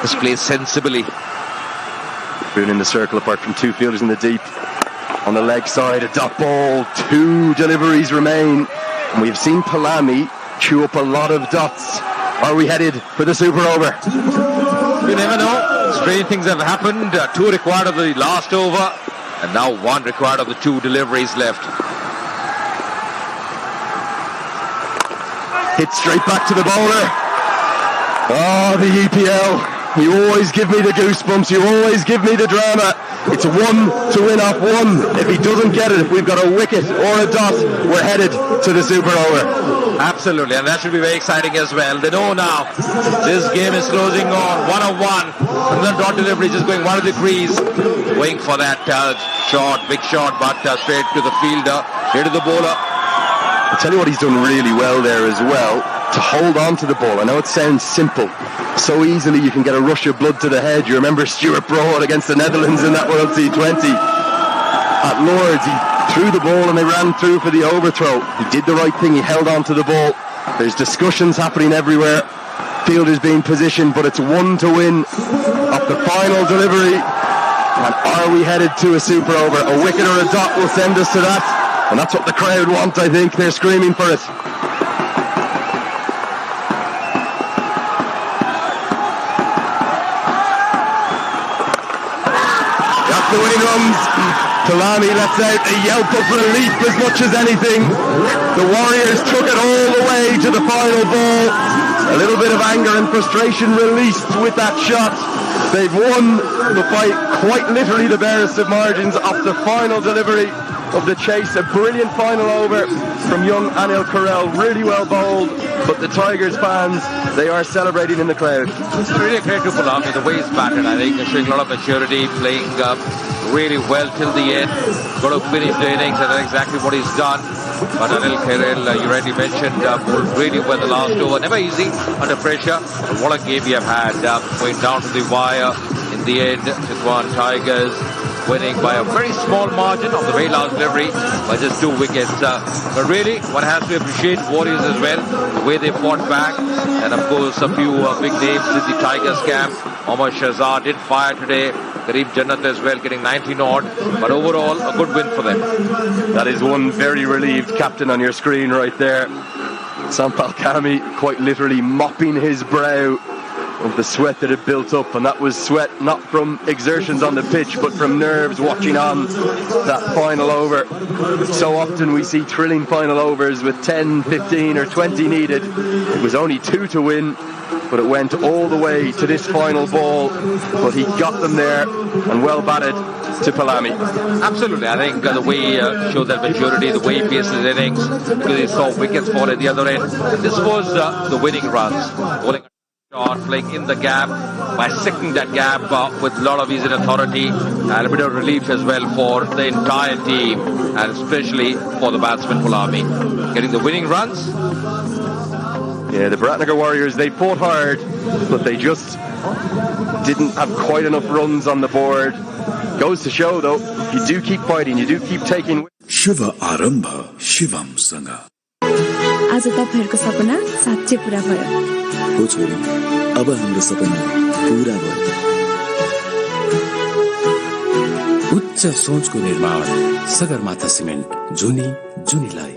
Speaker 2: This plays sensibly.
Speaker 11: Boone in the circle apart from 2 fielders in the deep. On the leg side, a dot ball. 2 deliveries remain. And we've seen Pulami chew up a lot of dots. Are we headed for the super over?
Speaker 2: You never know. Strange things have happened. 2 required of the last over. And now 1 required of the 2 deliveries left.
Speaker 11: Hit straight back to the bowler. Oh, the EPL. You always give me the goosebumps. You always give me the drama. It's 1 to win off 1. If he doesn't get it, if we've got a wicket or a dot, we're headed to the super over.
Speaker 2: Absolutely, and that should be very exciting as well. They know now this game is closing on 1-1. Another dot delivery just going 1 of the crease. Waiting for that shot, big shot, but straight to the fielder, straight to the bowler.
Speaker 11: I'll tell you what he's done really well there as well, to hold on to the ball. I know it sounds simple. So easily you can get a rush of blood to the head. You remember Stuart Broad against the Netherlands in that World T20. At Lords, he threw the ball and they ran through for the overthrow. He did the right thing. He held on to the ball. There's discussions happening everywhere. Fielders being positioned, but it's 1 to win of the final delivery. And are we headed to a super over? A wicket or a dot will send us to that. And that's what the crowd want, I think. They're screaming for it. That's the winning runs. Kalani lets out a yelp of relief as much as anything. The Warriors took it all the way to the final ball. A little bit of anger and frustration released with that shot. They've won the fight quite literally the barest of margins off the final delivery of the chase. A brilliant final over from young Anil Karel, really well bowled, but the Tigers fans, they are celebrating in the crowd.
Speaker 2: It's really great to pull out the way he's batted. I think showing a lot of maturity, playing really well till the end. Got to finish the innings, and that's exactly what he's done. But Anil Karel, you rightly mentioned, bowled really well the last over. Never easy under pressure. But what a game you have had, going down to the wire. In the end, Chitwan Tigers winning by a very small margin of the very last delivery by just 2 wickets. But really, one has to appreciate Warriors as well, the way they fought back. And of course, a few big names in the Tigers camp. Mohammad Shahzad did fire today. Kareem Jannat as well, getting 19 odd. But overall, a good win for them.
Speaker 11: That is one very relieved captain on your screen right there. Sampal Kami quite literally mopping his brow of the sweat that had built up, and that was sweat not from exertions on the pitch but from nerves watching on that final over. So often we see thrilling final overs with 10, 15 or 20 needed. It was only 2 to win, but it went all the way to this final ball, but he got them there and well batted to Palami.
Speaker 2: Absolutely, I think the way he showed that maturity, the way he paced his innings, because he saw wickets fall at the other end. This was the winning runs. Bowling playing in the gap, bisecting that gap with a lot of ease and authority, and a bit of relief as well for the entire team, and especially for the batsman Pulami. Getting the winning runs.
Speaker 11: Yeah, the Biratnagar Warriors, they fought hard, but they just didn't have quite enough runs on the board. Goes to show though, you do keep fighting, you do keep taking.
Speaker 3: Shiva Arambha Shivam Sanga.
Speaker 18: आज तपाईहरुको सपना साच्चै पूरा भयो
Speaker 3: हो छोरी अब हाम्रो सपना पूरा भयो उच्च सोचको निर्माण सगरमाथा सिमेन्ट जुनीलाई